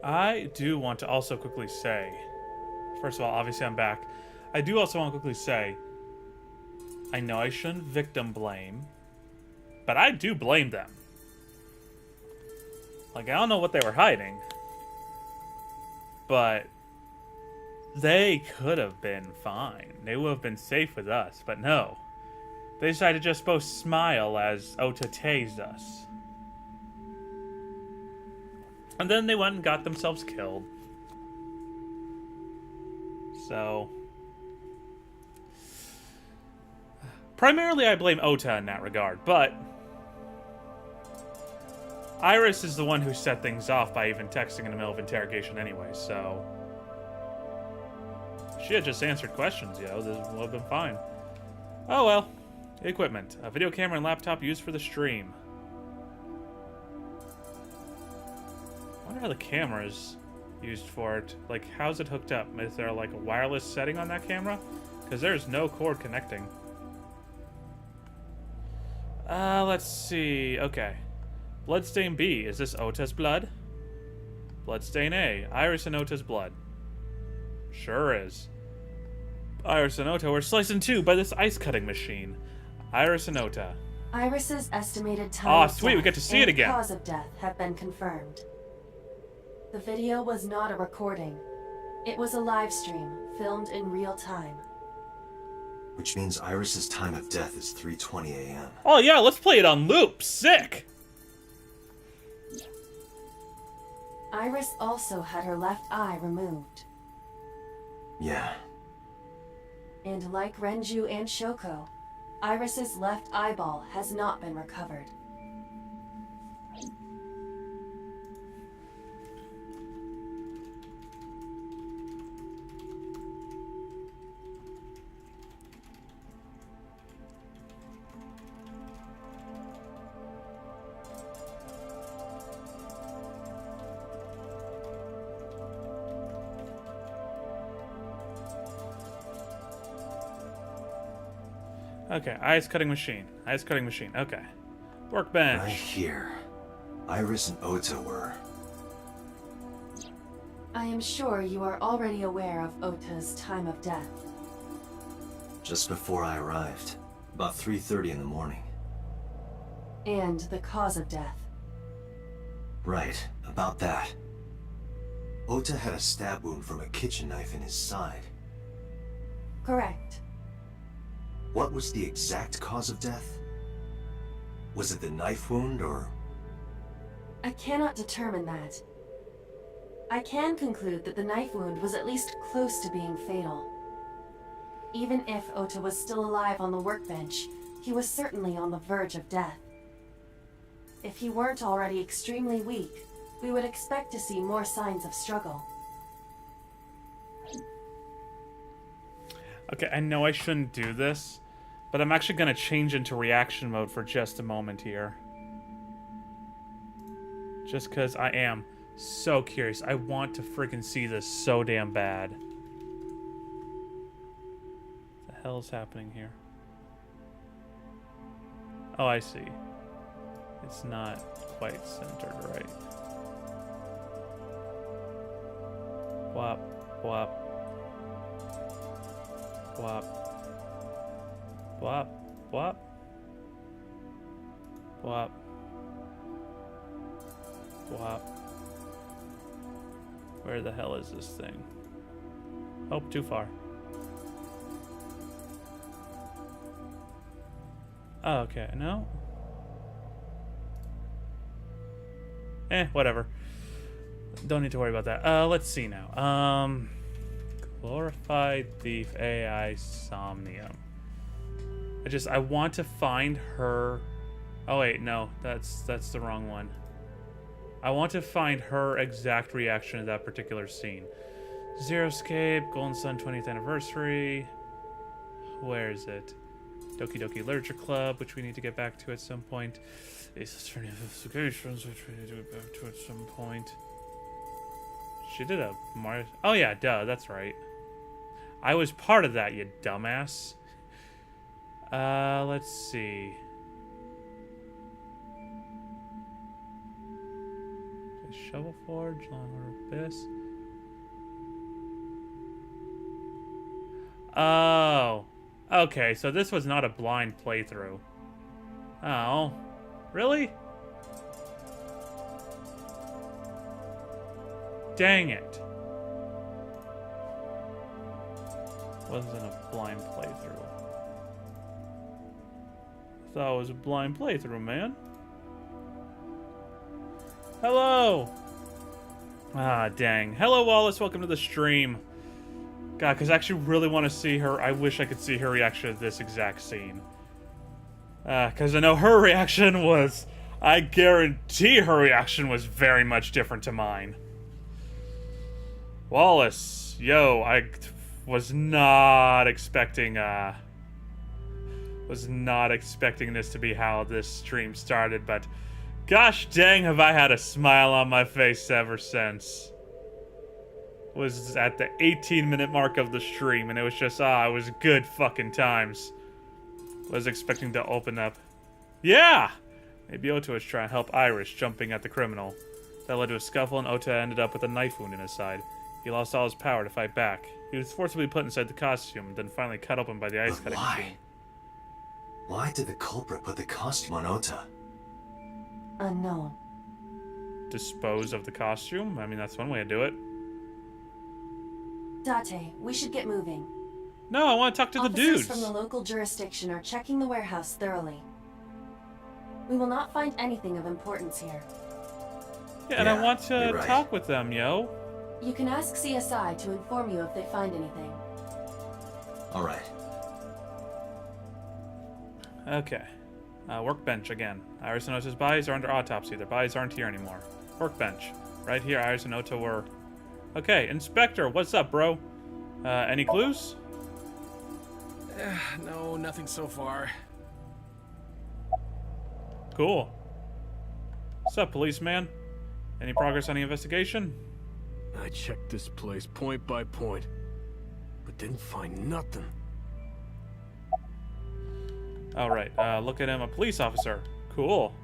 I do want to also quickly say, first of all, obviously I'm back. I do also want to quickly say I know I shouldn't victim blame, but I do blame them. Like, I don't know what they were hiding, but they could have been fine. They would have been safe with us, but no. They decided to just both smile as Ota tased us. And then they went and got themselves killed. So... primarily I blame Ota in that regard, but... Iris is the one who set things off by even texting in the middle of interrogation anyway, so... if she had just answered questions, this would have been fine. Oh well. Equipment. A video camera and laptop used for the stream. I wonder how the camera is used for it. Like, how's it hooked up? Is there, like, a wireless setting on that camera? Because there's no cord connecting. Let's see. Okay. Bloodstain B. Is this Ota's blood? Bloodstain A. Iris and Ota's blood. Sure is. Iris and Ota were sliced in two by this ice cutting machine. Iris and Ota. Iris's estimated time of sweet, we death get to see it and again. cause of death have been confirmed. The video was not a recording. It was a live stream, filmed in real time. Which means Iris's time of death is 3:20 a.m. Oh yeah, let's play it on loop. Sick! Iris also had her left eye removed. Yeah. And like Renju and Shoko, Iris's left eyeball has not been recovered. Okay, ice cutting machine. Ice cutting machine. Okay. Workbench. Right here. Iris and Ota were. I am sure you are already aware of Ota's time of death. Just before I arrived. About 3:30 in the morning. And the cause of death. Right, about that. Ota had a stab wound from a kitchen knife in his side. Correct. What was the exact cause of death? Was it the knife wound, or...? I cannot determine that. I can conclude that the knife wound was at least close to being fatal. Even if Ota was still alive on the workbench, he was certainly on the verge of death. If he weren't already extremely weak, we would expect to see more signs of struggle. Okay, I know I shouldn't do this, but I'm actually going to change into reaction mode for just a moment here. Just because I am so curious. I want to freaking see this so damn bad. What the hell is happening here? Oh, I see. It's not quite centered right. Whop, whop. Whop. Whop. Whop. Whop. Whop. Where the hell is this thing? Oh, too far. Oh, okay, no? Whatever. Don't need to worry about that. Let's see now. Glorified Thief AI Somnium. I want to find her. Oh wait, no, that's the wrong one. I want to find her exact reaction to that particular scene. Zero Escape, Golden Sun 20th Anniversary. Where is it? Doki Doki Literature Club, which we need to get back to at some point. Ace Attorney Investigations, which we need to get back to at some point. She did a Mars. Oh yeah, duh, that's right. I was part of that, you dumbass. Let's see. Shovel Forge, Lawnmower Abyss. Oh. Okay, so this was not a blind playthrough. Oh. Really? Dang it. Wasn't a blind playthrough. Thought it was a blind playthrough, man. Hello! Ah, dang. Hello, Wallace. Welcome to the stream. God, because I actually really want to see her. I wish I could see her reaction to this exact scene. Because I know her reaction was... I guarantee her reaction was very much different to mine. Wallace. Yo, I was not expecting, was not expecting this to be how this stream started, but... Gosh dang, have I had a smile on my face ever since. Was at the 18-minute mark of the stream, and it was just, it was good fucking times. Was expecting to open up. Yeah! Maybe Ota was trying to help Iris, jumping at the criminal. That led to a scuffle, and Ota ended up with a knife wound in his side. He lost all his power to fight back. He was forcibly put inside the costume, and then finally cut open by the ice cutting machine. Why did the culprit put the costume on Ota? Unknown. Dispose of the costume? I mean, that's one way to do it. Date, we should get moving. No, I want to talk to the dudes. Officers from the local jurisdiction are checking the warehouse thoroughly. We will not find anything of importance here. Yeah, and I want to talk with them, yo. You can ask CSI to inform you if they find anything. All right. Okay. Workbench again. Iris and Ota's bodies are under autopsy. Their bodies aren't here anymore. Workbench. Right here, Iris and Ota were... Okay, Inspector, what's up, bro? Any clues? No, nothing so far. Cool. What's up, policeman? Any progress on the investigation? I checked this place point by point, but didn't find nothing. Alright, look at him, a police officer. Cool.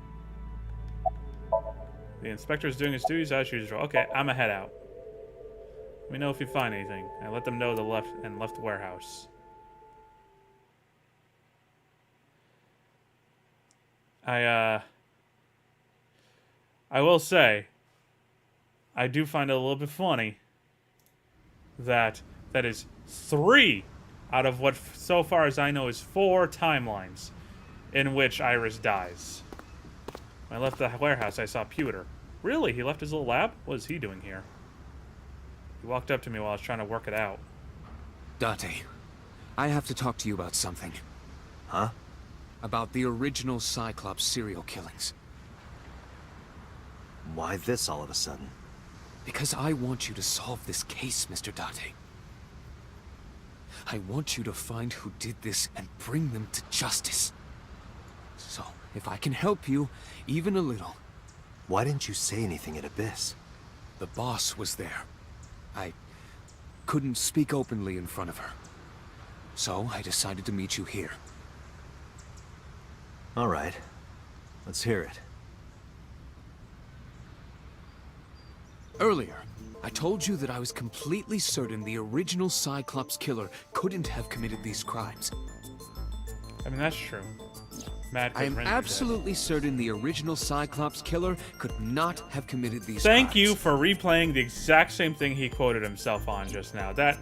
The inspector's doing his duties as usual. Okay, I'ma head out. Let me know if you find anything, and let them know the left warehouse. I will say, I do find it a little bit funny that is 3 out of what, so far as I know, is 4 timelines in which Iris dies. When I left the warehouse, I saw Pewter. Really? He left his little lab? What is he doing here? He walked up to me while I was trying to work it out. Date, I have to talk to you about something. Huh? About the original Cyclops serial killings. Why this all of a sudden? Because I want you to solve this case, Mr. Date. I want you to find who did this and bring them to justice. So, if I can help you, even a little... Why didn't you say anything at Abyss? The boss was there. I couldn't speak openly in front of her. So, I decided to meet you here. All right. Let's hear it. Earlier, I told you that I was completely certain the original Cyclops killer couldn't have committed these crimes. I mean, that's true. I am absolutely certain the original Cyclops killer could not have committed these crimes. Thank you for replaying the exact same thing he quoted himself on just now. That...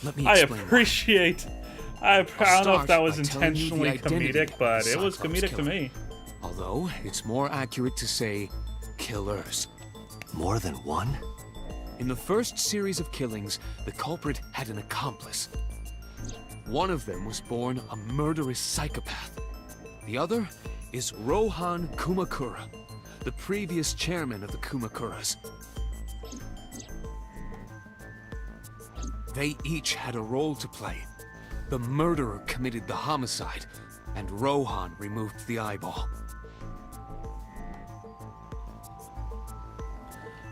Let me I explain appreciate... I don't know if that was by telling you the intentionally identity comedic, but of the it was Cyclops comedic to killer. me. Although, it's more accurate to say killers. More than one? In the first series of killings, the culprit had an accomplice. One of them was born a murderous psychopath. The other is Rohan Kumakura, the previous chairman of the Kumakuras. They each had a role to play. The murderer committed the homicide, and Rohan removed the eyeball.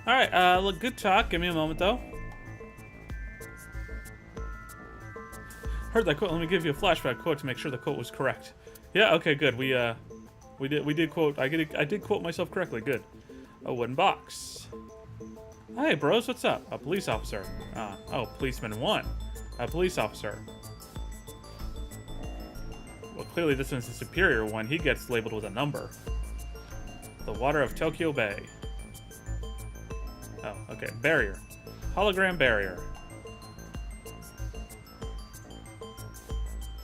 Alright, look, good talk. Give me a moment, though. Heard that quote. Let me give you a flashback quote to make sure the quote was correct. Yeah, okay, good. We did quote... I did quote myself correctly. Good. A wooden box. Hey, bros, what's up? A police officer. Oh, policeman 1. A police officer. clearly this one's the superior one. He gets labeled with a number. The water of Tokyo Bay. Oh, okay. Barrier. Hologram barrier.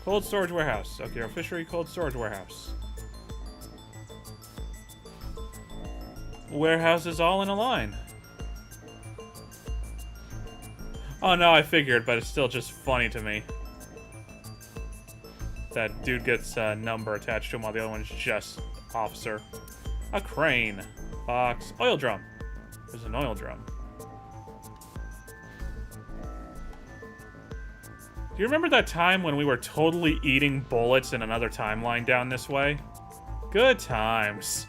Cold storage warehouse. Okay, our fishery cold storage warehouse. Warehouses all in a line. Oh no, I figured, but it's still just funny to me. That dude gets a number attached to him while the other one's just officer. A crane. Box. Oil drum. There's an oil drum. Do you remember that time when we were totally eating bullets in another timeline down this way? Good times.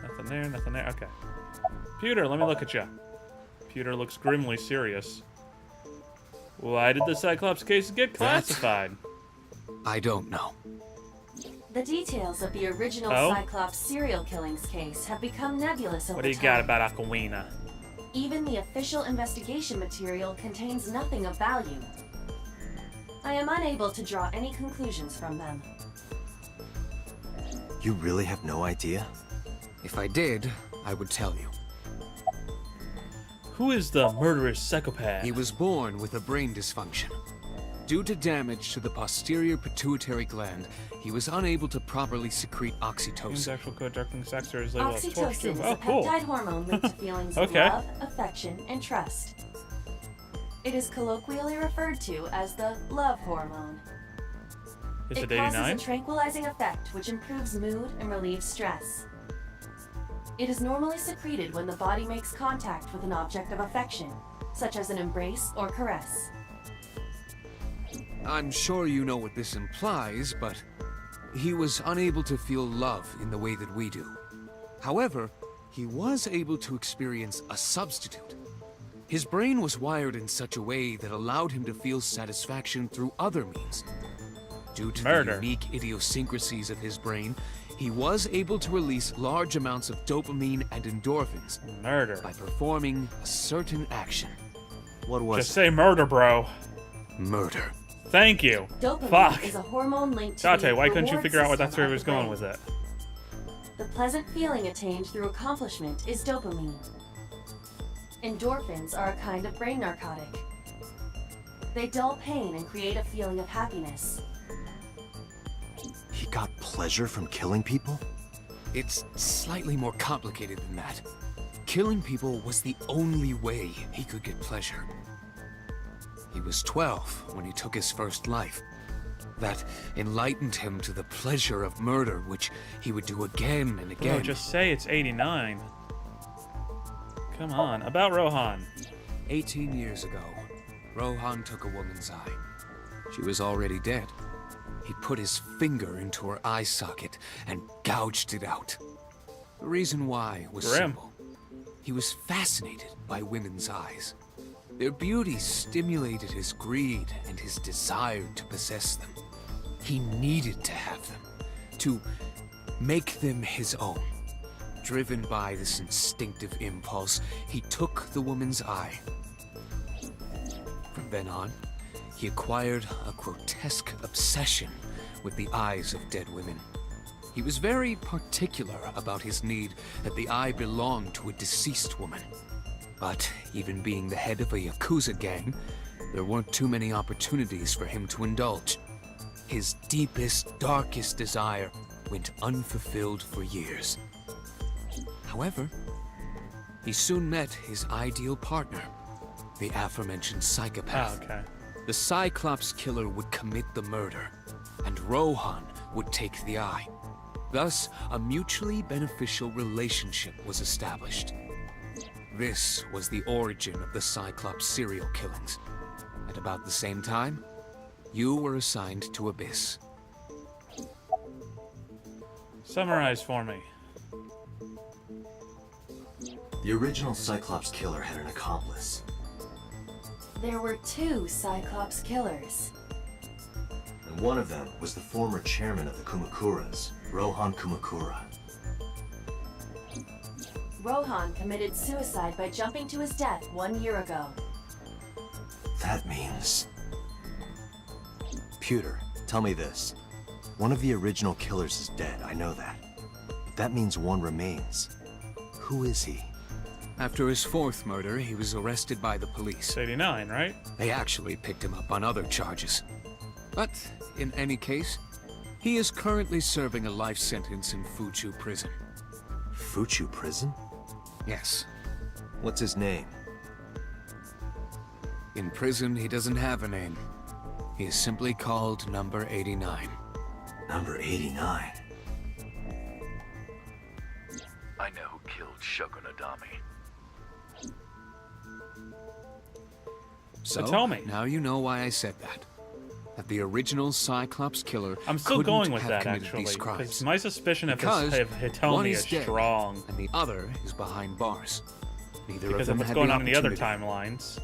Nothing there, nothing there. Okay. Pewter, let me look at you. Pewter looks grimly serious. Why did the Cyclops case get classified? I don't know. The details of the original Cyclops serial killings case have become nebulous over time. What do you got about Aquafina? Even the official investigation material contains nothing of value. I am unable to draw any conclusions from them. You really have no idea? If I did, I would tell you. Who is the murderous psychopath? He was born with a brain dysfunction. Due to damage to the posterior pituitary gland, he was unable to properly secrete oxytocin. Sexual co-directing sex or is labeled as torture Oxytocin is too. a peptide hormone linked to feelings of love, affection, and trust. It is colloquially referred to as the love hormone. Is it causes 89? a tranquilizing effect which improves mood and relieves stress. It is normally secreted when the body makes contact with an object of affection, such as an embrace or caress. I'm sure you know what this implies, but he was unable to feel love in the way that we do. However, he was able to experience a substitute. His brain was wired in such a way that allowed him to feel satisfaction through other means. Due to the unique idiosyncrasies of his brain, he was able to release large amounts of dopamine and endorphins by performing a certain action. What was Just say murder, bro. Murder. Thank you. Dopamine Fuck. is a hormone linked to Date, the why couldn't you reward figure out what that's system where he of was the going brain. with it? The pleasant feeling attained through accomplishment is dopamine. Endorphins are a kind of brain narcotic. They dull pain and create a feeling of happiness. He got pleasure from killing people? It's slightly more complicated than that. Killing people was the only way he could get pleasure. He was 12 when he took his first life. That enlightened him to the pleasure of murder, which he would do again and again. Bro, just say it's 89. Come on. About Rohan. 18 years ago, Rohan took a woman's eye. She was already dead. He put his finger into her eye socket and gouged it out. The reason why was simple. He was fascinated by women's eyes. Their beauty stimulated his greed and his desire to possess them. He needed to have them, to make them his own. Driven by this instinctive impulse, he took the woman's eye. From then on, he acquired a grotesque obsession with the eyes of dead women. He was very particular about his need that the eye belonged to a deceased woman. But even being the head of a Yakuza gang, there weren't too many opportunities for him to indulge. His deepest, darkest desire went unfulfilled for years. However, he soon met his ideal partner, the aforementioned psychopath. The Cyclops killer would commit the murder, and Rohan would take the eye. Thus, a mutually beneficial relationship was established. This was the origin of the Cyclops serial killings. At about the same time, you were assigned to Abyss. Summarize for me. The original Cyclops killer had an accomplice. There were 2 Cyclops killers. And one of them was the former chairman of the Kumakuras, Rohan Kumakura. Rohan committed suicide by jumping to his death 1 year ago. That means... Pewter, tell me this. One of the original killers is dead, I know that. That means one remains. Who is he? After his fourth murder, he was arrested by the police. 89, right? They actually picked him up on other charges. But, in any case, he is currently serving a life sentence in Fuchu prison. Fuchu prison? Yes. What's his name? In prison, he doesn't have a name. He is simply called Number 89. Number 89? I know who killed Shogun Adami. So, tell me. now you know why I said that. That the original Cyclops killer I'm still couldn't going with have that, committed actually. these crimes. Because my suspicion of Because Hitomi one is dead, strong. and the other is behind bars. Neither Because of of them what's had going the on in the other opportunity. timelines.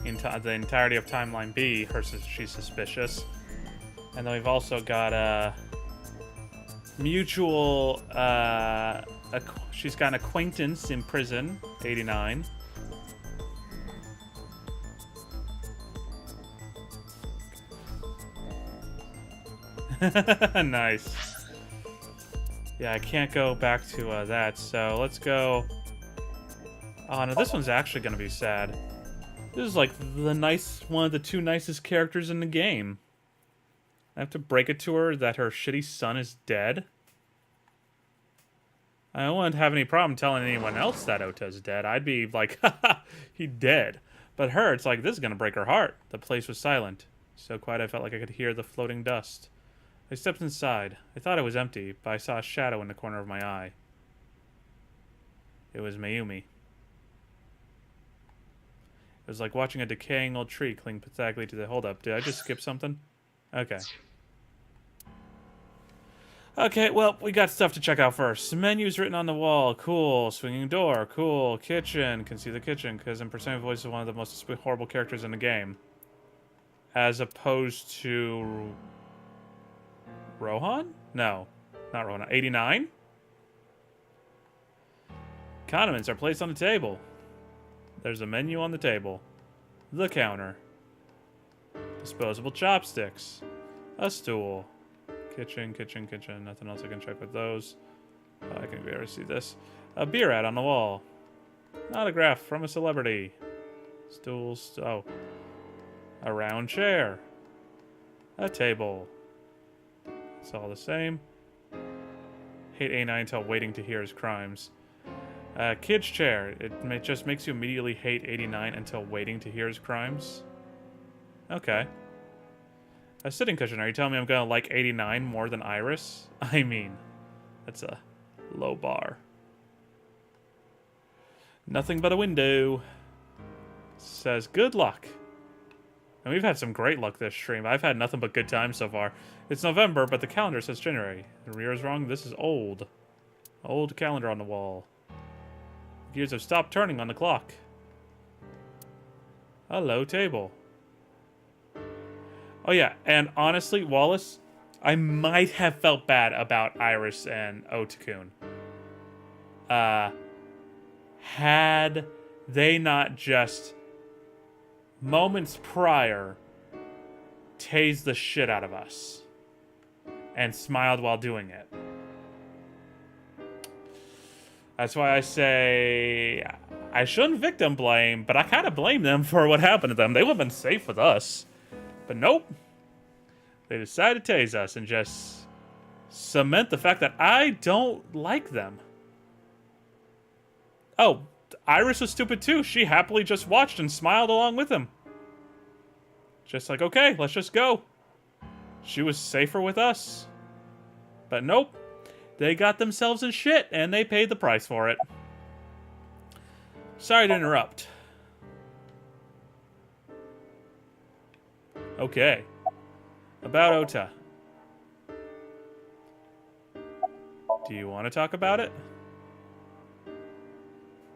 In the entirety of Timeline B, she's suspicious. And then we've also got a mutual... she's got an acquaintance in prison, 89. Nice. Yeah, I can't go back to that, so let's go... Oh, no, this one's actually gonna be sad. This is like one of the two nicest characters in the game. I have to break it to her that her shitty son is dead. I wouldn't have any problem telling anyone else that Ota's dead. I'd be like, haha, he dead. But her, it's like, this is gonna break her heart. The place was silent. So quiet I felt like I could hear the floating dust. I stepped inside. I thought it was empty, but I saw a shadow in the corner of my eye. It was Mayumi. It was like watching a decaying old tree cling pathetically to the... Hold up, did I just skip something? Okay. Okay, well, we got stuff to check out first. Menus written on the wall. Cool. Swinging door. Cool. Kitchen. Can see the kitchen, because I'm presenting the voice of one of the most horrible characters in the game. As opposed to... Rohan? No. Not Rohan. 89? Condiments are placed on the table. There's a menu on the table. The counter. Disposable chopsticks. A stool. Kitchen, kitchen, kitchen. Nothing else I can check with those. I can barely see this. A beer ad on the wall. An autograph from a celebrity. Stools. Oh. A round chair. A table. It's all the same. Hate A9 until waiting to hear his crimes. Kid's chair. It just makes you immediately hate 89 until waiting to hear his crimes. Okay. A sitting cushion. Are you telling me I'm gonna like 89 more than Iris? I mean, that's a low bar. Nothing but a window. Says good luck. And we've had some great luck this stream. I've had nothing but good times so far. It's November, but the calendar says January. The rear is wrong. This is old. Old calendar on the wall. Gears have stopped turning on the clock. A low table. Oh yeah, and honestly, Wallace, I might have felt bad about Iris and Otakun. Had they not just moments prior tased the shit out of us and smiled while doing it. That's why I say I shouldn't victim blame, but I kind of blame them for what happened to them. They would have been safe with us. But nope. They decided to tase us and just cement the fact that I don't like them. Oh, Iris was stupid too. She happily just watched and smiled along with him. Just like, okay, let's just go. She was safer with us. But nope. They got themselves in shit, and they paid the price for it. Sorry to interrupt. Okay. About Ota. Do you want to talk about it?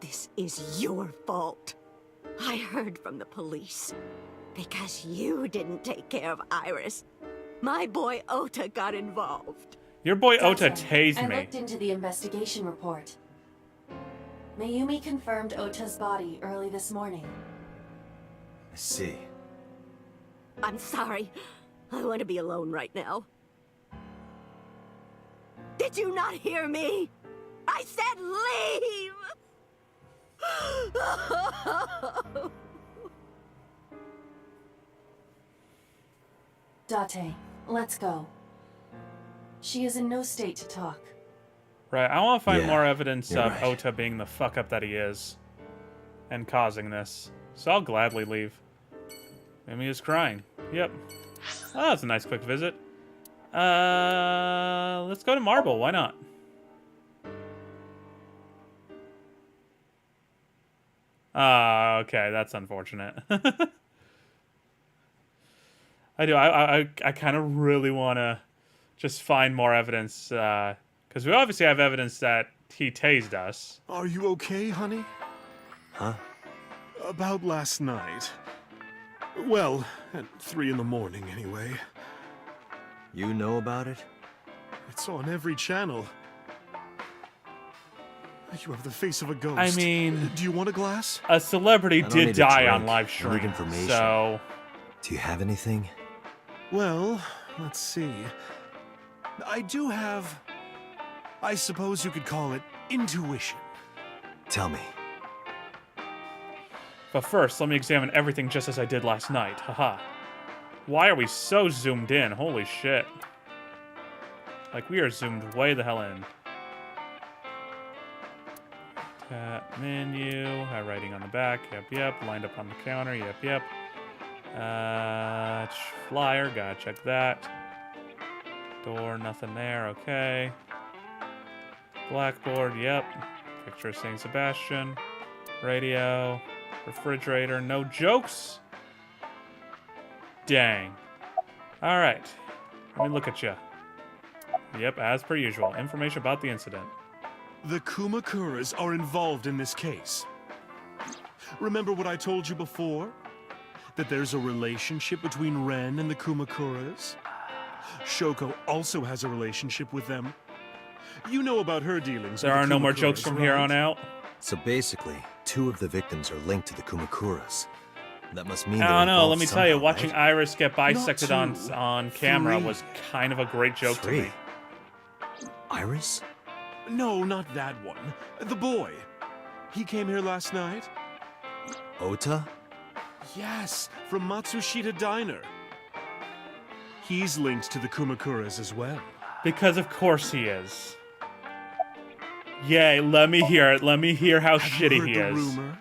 This is your fault. I heard from the police. Because you didn't take care of Iris. My boy Ota got involved. Your boy Ota Dawson, tased me. I looked into the investigation report. Mayumi confirmed Ota's body early this morning. I see. I'm sorry. I want to be alone right now. Did you not hear me? I said leave! Date, let's go. She is in no state to talk. Right, I want to find Yeah, more evidence you're of right. Ota being the fuck up that he is. And causing this. So I'll gladly leave. Maybe he's crying. Yep. Oh, that's a nice quick visit. Let's go to Marble. Why not? Okay, that's unfortunate. I do. I kind of really want to just find more evidence, because we obviously have evidence that he tased us. Are you okay, honey? Huh? About last night. Well, at 3 in the morning, anyway. You know about it? It's on every channel. You have the face of a ghost. I mean, do you want a glass? A celebrity I don't did need a die on drink. live I need stream, information. so... Do you have anything? Well, let's see. I do have... I suppose you could call it intuition. Tell me. But first, let me examine everything just as I did last night. Haha. Why are we so zoomed in? Holy shit. Like, we are zoomed way the hell in. Tap menu. Writing on the back. Yep. Lined up on the counter. Yep. Flyer. Gotta check that. Door. Nothing there. Okay. Blackboard. Yep. Picture of St. Sebastian. Radio. Refrigerator. No jokes. Dang. Alright. Let me look at you. Yep, as per usual. Information about the incident. The Kumakuras are involved in this case. Remember what I told you before? That there's a relationship between Ren and the Kumakuras? Shoko also has a relationship with them. You know about her dealings. There with are the no more Kumakuras, jokes from here right? on out. So basically, 2 of the victims are linked to the Kumakuras. That must mean I they're don't know. Let involved me tell you, somehow, watching right? Iris get bisected Not two, on camera 3. was kind of a great joke to 3. me. Iris? No, not that one. The boy. He came here last night? Ota? Yes, from Matsushita Diner. He's linked to the Kumakuras as well. Because of course he is. Yay, let me hear it. Let me hear how Have shitty you heard he the is. rumor?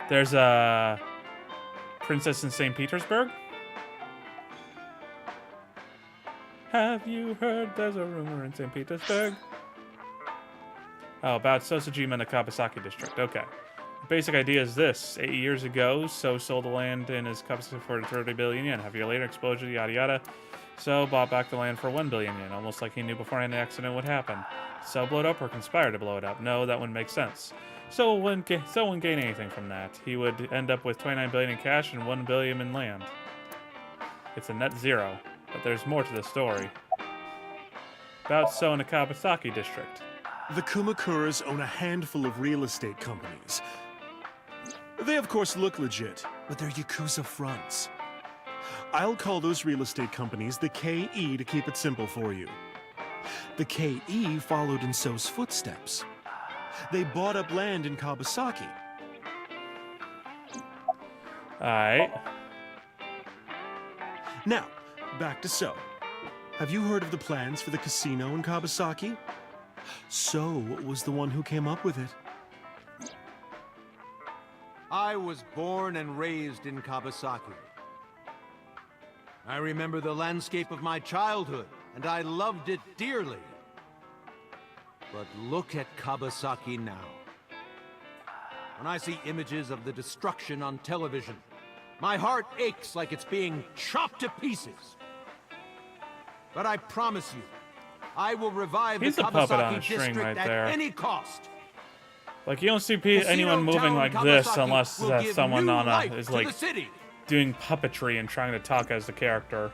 There's a princess in St. Petersburg. Have you heard there's a rumor in St. Petersburg? Oh, about Sosajima in the Kawasaki district. Okay. The basic idea is this. 8 years ago, So sold the land in his Kawasaki for 30 billion yen. Half a year later, explosion, yada yada. So bought back the land for 1 billion yen, almost like he knew beforehand the accident would happen. So blow it up or conspire to blow it up? No, that wouldn't make sense. So wouldn't gain anything from that. He would end up with 29 billion in cash and 1 billion in land. It's a net zero, but there's more to the story. About So in the Kawasaki district. The Kumakuras own a handful of real estate companies. They of course look legit, but they're Yakuza fronts. I'll call those real estate companies the KE to keep it simple for you. The KE followed in So's footsteps. They bought up land in Kawasaki. Alright. Now, back to So. Have you heard of the plans for the casino in Kawasaki? So was the one who came up with it. I was born and raised in Kawasaki. I remember the landscape of my childhood, and I loved it dearly. But look at Kawasaki now. When I see images of the destruction on television, my heart aches like it's being chopped to pieces. But I promise you, I will revive He's the a puppet on Kawasaki a string district right at there. any cost. Like, you don't see anyone moving like this unless someone on is like doing puppetry and trying to talk as the character.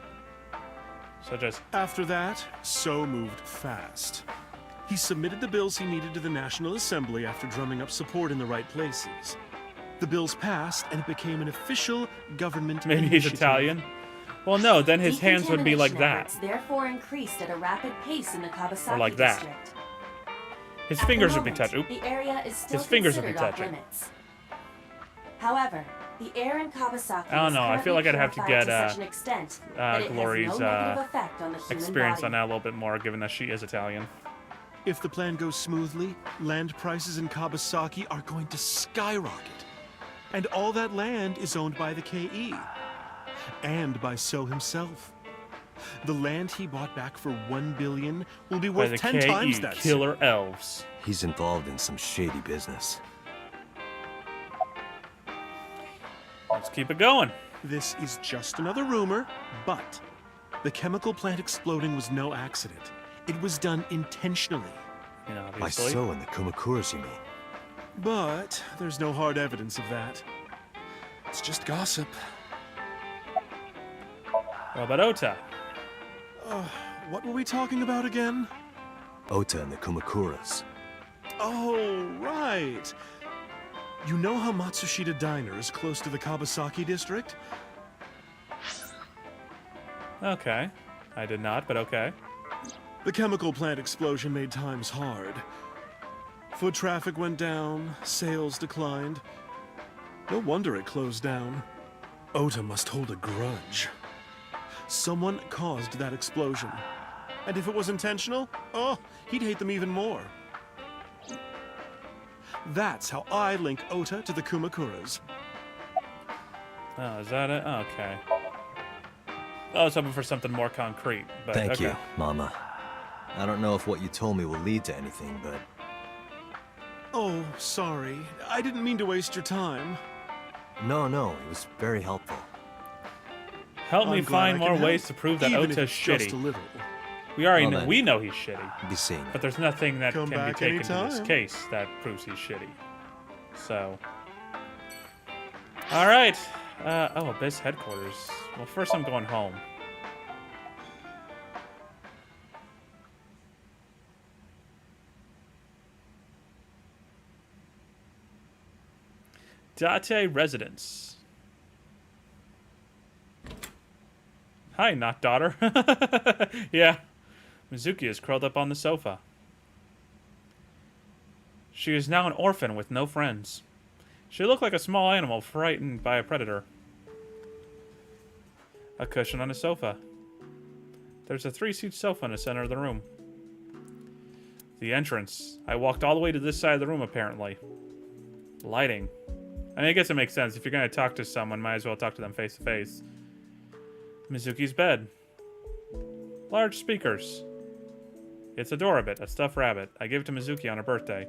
So just... After that, So moved fast. He submitted the bills he needed to the National Assembly after drumming up support in the right places. The bills passed, and it became an official government Maybe he's initiative. Italian. Well, no, then his hands would be like Decontamination that. efforts therefore increased at a rapid pace in the Kabasaki Or like that. district. His At the fingers would be moment, touching. The area is still His fingers would be considered off touching. limits. However, the air in Kabasaki I don't know, I feel like I'd have to get, such an extent that it Glory's has no negative effect on the human experience body. on that a little bit more, given that she is Italian. If the plan goes smoothly, land prices in Kabasaki are going to skyrocket. And all that land is owned by the KE. And by So himself. The land he bought back for 1 billion will be By worth the 10 times KE, that. killer elves. He's involved in some shady business. Let's keep it going. This is just another rumor, but the chemical plant exploding was no accident. It was done intentionally. You know, By obviously. So and the Kumakuras, you mean? But there's no hard evidence of that. It's just gossip. What about Ota? What were we talking about again? Ota and the Kumakuras. Oh, right. You know how Matsushita Diner is close to the Kabasaki district? Okay. I did not, but okay. The chemical plant explosion made times hard. Foot traffic went down, sales declined. No wonder it closed down. Ota must hold a grudge. Someone caused that explosion. And if it was intentional, oh, he'd hate them even more. That's how I link Ota to the Kumakuras. Oh, is that it? Okay. I was hoping for something more concrete, but Thank okay. you, Mama. I don't know if what you told me will lead to anything, but... Oh, sorry. I didn't mean to waste your time. No, it was very helpful. Help me I'm glad find I more can ways help, to prove that even if Ota's it's just a shitty. little. We already Well know, then, we know he's shitty. Be seeing you. But there's nothing that Come can be back taken to this anytime. case that proves he's shitty. So. Alright. Oh, Abyss headquarters. Well, first I'm going home. Date residence. Hi, not daughter. Yeah. Mizuki is curled up on the sofa. She is now an orphan with no friends. She looked like a small animal frightened by a predator. A cushion on a sofa. There's a 3-seat sofa in the center of the room. The entrance. I walked all the way to this side of the room, apparently. Lighting. I mean, I guess it makes sense. If you're going to talk to someone, might as well talk to them face to face. Mizuki's bed. Large speakers. It's Adorabit, a stuffed rabbit. I gave it to Mizuki on her birthday.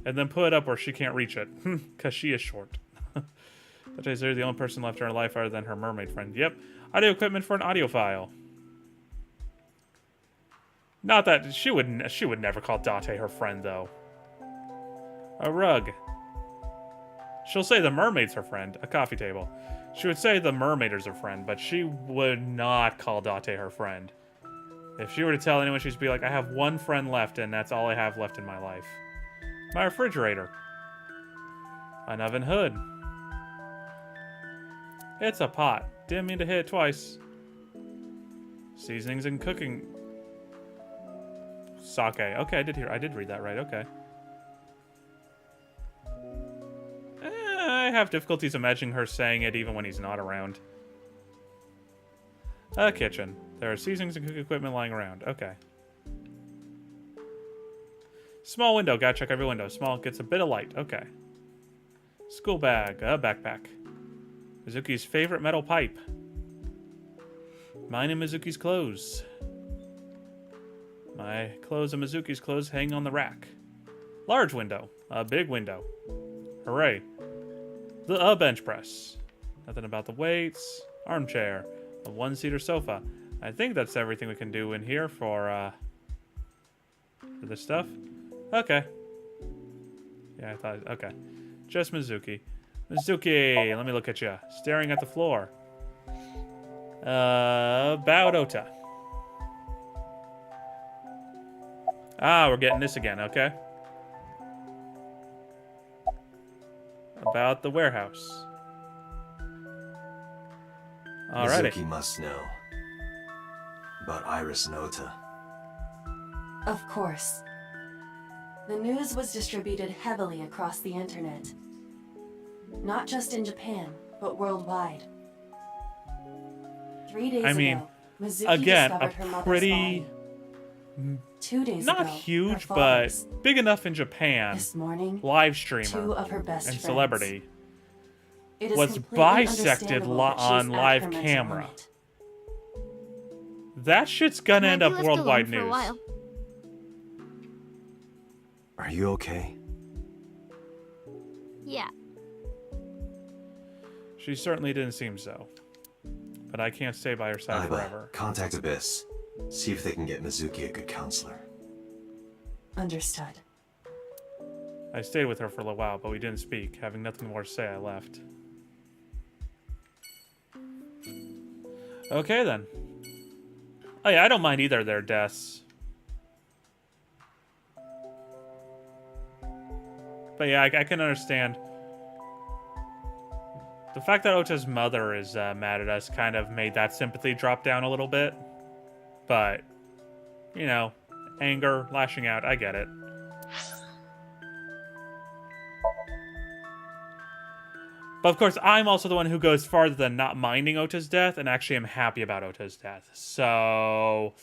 And then put it up where she can't reach it. Because she is short. That is the only person left in her life other than her mermaid friend. Yep. Audio equipment for an audio file. Not that... She would never call Date her friend, though. A rug. She'll say the mermaid's her friend. A coffee table. She would say the mermaid is her friend, but she would not call Date her friend. If she were to tell anyone, she'd be like, I have one friend left, and that's all I have left in my life. My refrigerator. An oven hood. It's a pot. Didn't mean to hit it twice. Seasonings and cooking. Sake. Okay, I did read that right. Okay. I have difficulties imagining her saying it even when he's not around. A kitchen. There are seasonings and cooking equipment lying around. Okay. Small window. Gotta check every window. Small gets a bit of light. Okay. School bag. A backpack. Mizuki's favorite metal pipe. Mine and Mizuki's clothes. My clothes and Mizuki's clothes hang on the rack. Large window. A big window. Hooray. A bench press. Nothing about the weights. Armchair. A one-seater sofa. I think that's everything we can do in here for this stuff. Okay. Yeah, I thought... Okay. Just Mizuki. Mizuki, let me look at you. Staring at the floor. About Ota. Ah, we're getting this again, okay. about the warehouse. Alrighty. Mizuki must know about Iris and Ota. Of course. The news was distributed heavily across the internet. Not just in Japan, but worldwide. 3 days ago, Mizuki again, discovered her mother's body. 2 days not ago, huge, her but father's. big enough in Japan. This morning, Live 2 streamer of her best and friends. celebrity It is was completely bisected understandable that she's on at live her mental camera. limit. That shit's gonna end up worldwide news. Are you okay? Yeah. She certainly didn't seem so. But I can't stay by her side Aiba, forever. contact Abyss. See if they can get Mizuki a good counselor. Understood. I stayed with her for a little while, but we didn't speak. Having nothing more to say, I left. Okay, then. Oh yeah, I don't mind either of their deaths. But yeah, I can understand. The fact that Ota's mother is mad at us kind of made that sympathy drop down a little bit. But, you know, anger, lashing out, I get it. But of course, I'm also the one who goes farther than not minding Ota's death and actually am happy about Ota's death. So,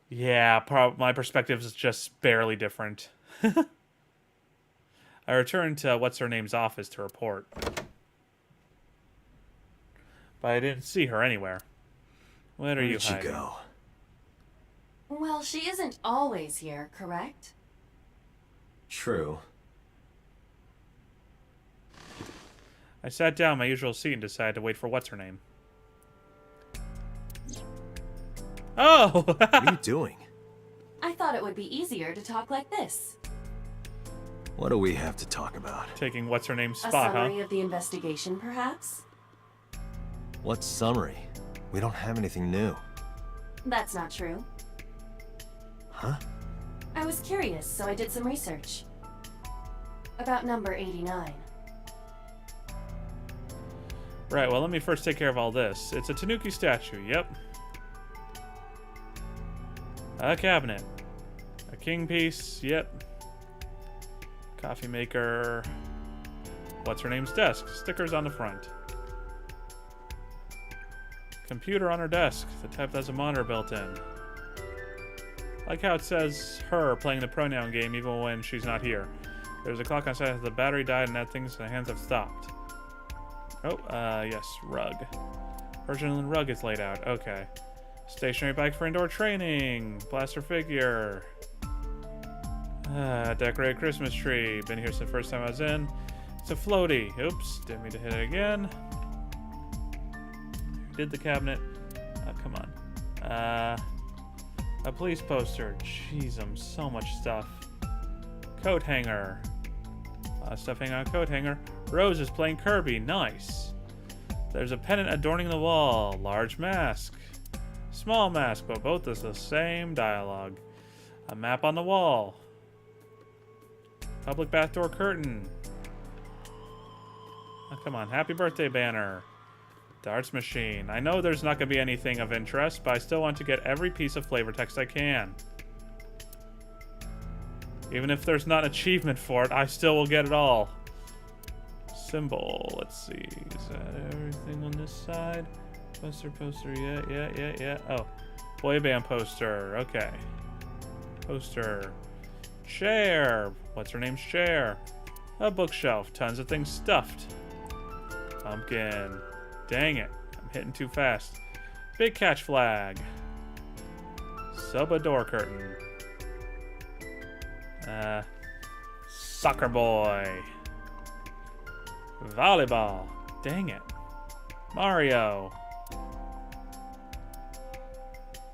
yeah, my perspective is just barely different. I returned to what's-her-name's office to report. But I didn't see her anywhere. Where are you hiding? Where'd she go? Well, she isn't always here, correct? True. I sat down in my usual seat and decided to wait for what's-her-name. Oh! What are you doing? I thought it would be easier to talk like this. What do we have to talk about? Taking what's-her-name's A spot, summary huh? of the investigation, perhaps? What summary? We don't have anything new. That's not true. Huh? I was curious, so I did some research. About number 89. Right, well, let me first take care of all this. It's a Tanuki statue, yep. A cabinet. A king piece, yep. Coffee maker. What's-her-name's desk. Stickers on the front. Computer on her desk. The type that has a monitor built in. Like how it says her playing the pronoun game even when she's not here. There's a clock on site that the battery died and that thing's hands have stopped. Oh, yes, rug. Original rug is laid out. Okay. Stationary bike for indoor training. Blaster figure. Decorated Christmas tree. Been here since the first time I was in. It's a floaty. Oops, didn't mean to hit it again. Did the cabinet. Oh, come on. A police poster. Jeez, so much stuff. Coat hanger. A lot of stuff hanging on a coat hanger. Rose is playing Kirby. Nice. There's a pennant adorning the wall. Large mask. Small mask, but both is the same dialogue. A map on the wall. Public bath door curtain. Oh, come on. Happy birthday banner. Darts machine. I know there's not going to be anything of interest, but I still want to get every piece of flavor text I can. Even if there's not an achievement for it, I still will get it all. Symbol. Let's see. Is that everything on this side? Poster. Yeah. Oh. Boy band poster. Okay. Poster. Chair. What's her name's chair? A bookshelf. Tons of things stuffed. Pumpkin. Dang it. I'm hitting too fast. Big catch flag. Sub a door curtain. Soccer boy. Volleyball. Dang it. Mario.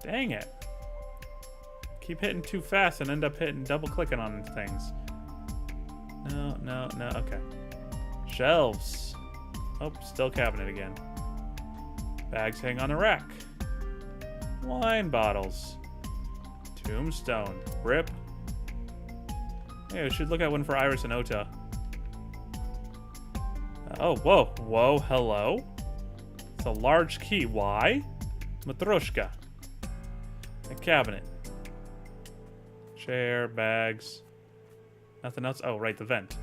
Dang it. Keep hitting too fast and end up hitting double clicking on things. No. Okay. Shelves. Oh, still cabinet again. Bags hang on the rack. Wine bottles. Tombstone. Rip. Hey, we should look at one for Iris and Ota. Oh, whoa, whoa, hello. It's a large key. Why? Matryoshka. A cabinet. Chair, bags. Nothing else? Oh, right, the vent.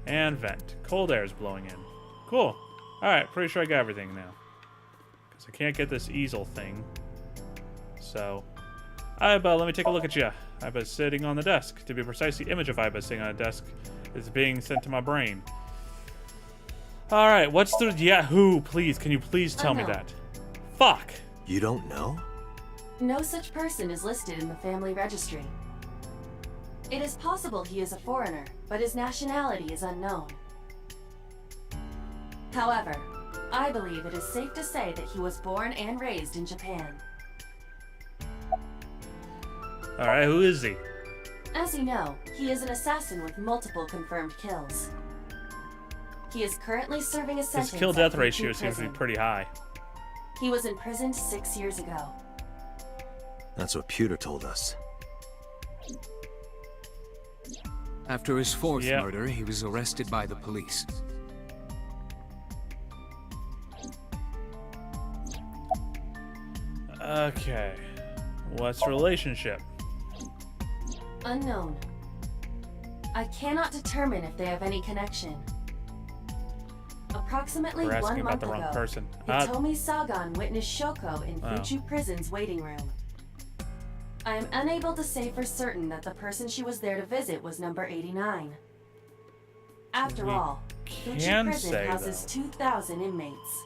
And vent. Cold air is blowing in. Cool. Alright, pretty sure I got everything now. Because I can't get this easel thing. So, Aiba, let me take a look at you. Aiba's sitting on the desk. To be precise, the image of Aiba sitting on a desk is being sent to my brain. Alright, what's the... Yeah, who? Please, can you please tell me that? Fuck! You don't know? No such person is listed in the family registry. It is possible he is a foreigner, but his nationality is unknown. However, I believe it is safe to say that he was born and raised in Japan. Alright, who is he? As you know, he is an assassin with multiple confirmed kills. He is currently serving a sentence. His kill-death at ratio Fuchu seems to be prison. pretty high. He was imprisoned 6 years ago. That's what Pewter told us. After his fourth murder, he was arrested by the police. Okay. What's relationship? Unknown. I cannot determine if they have any connection. Approximately We're asking 1 month about the wrong ago, person. Hitomi Sagan witnessed Shoko in Oh. Fuchu Prison's waiting room. I am unable to say for certain that the person she was there to visit was number 89. After We all, Fuchu can Prison say, houses though, 2,000 inmates.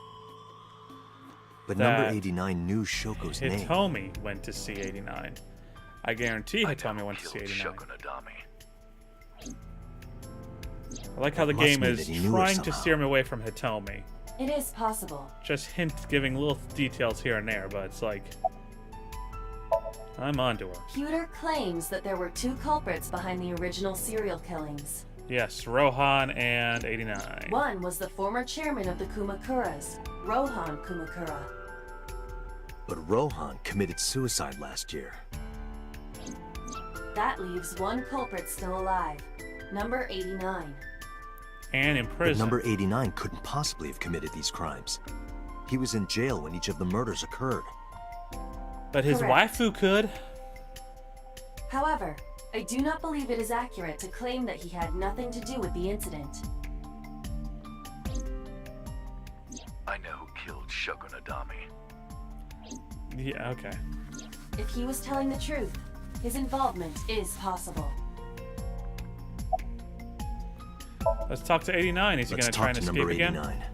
But that number 89 knew Shoko's name. Hitomi went to C89. I guarantee Hitomi went to C89. I like how the That must game mean is that he knew her trying to somehow. steer me away from Hitomi. It is possible. Just giving little details here and there, but it's like... I'm onto her. Pewter claims that there were 2 culprits behind the original serial killings. Yes, Rohan and 89. One was the former chairman of the Kumakuras, Rohan Kumakura. But Rohan committed suicide last year. That leaves 1 culprit still alive, number 89. And in But prison. number 89 couldn't possibly have committed these crimes. He was in jail when each of the murders occurred. But his Correct. waifu could. However, I do not believe it is accurate to claim that he had nothing to do with the incident. I know who killed Shogun Adami. Yeah, okay. If he was telling the truth, his involvement is possible. Let's talk to 89. Is he Let's going to try and talk to escape number again? 89.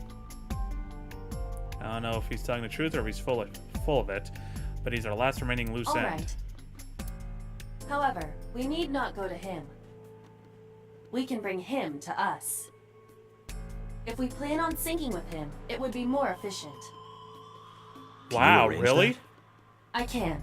I don't know if he's telling the truth or if he's full of it, but he's our last remaining loose All end. right. However, we need not go to him. We can bring him to us. If we plan on syncing with him, it would be more efficient. Wow, arrange really? that? I can.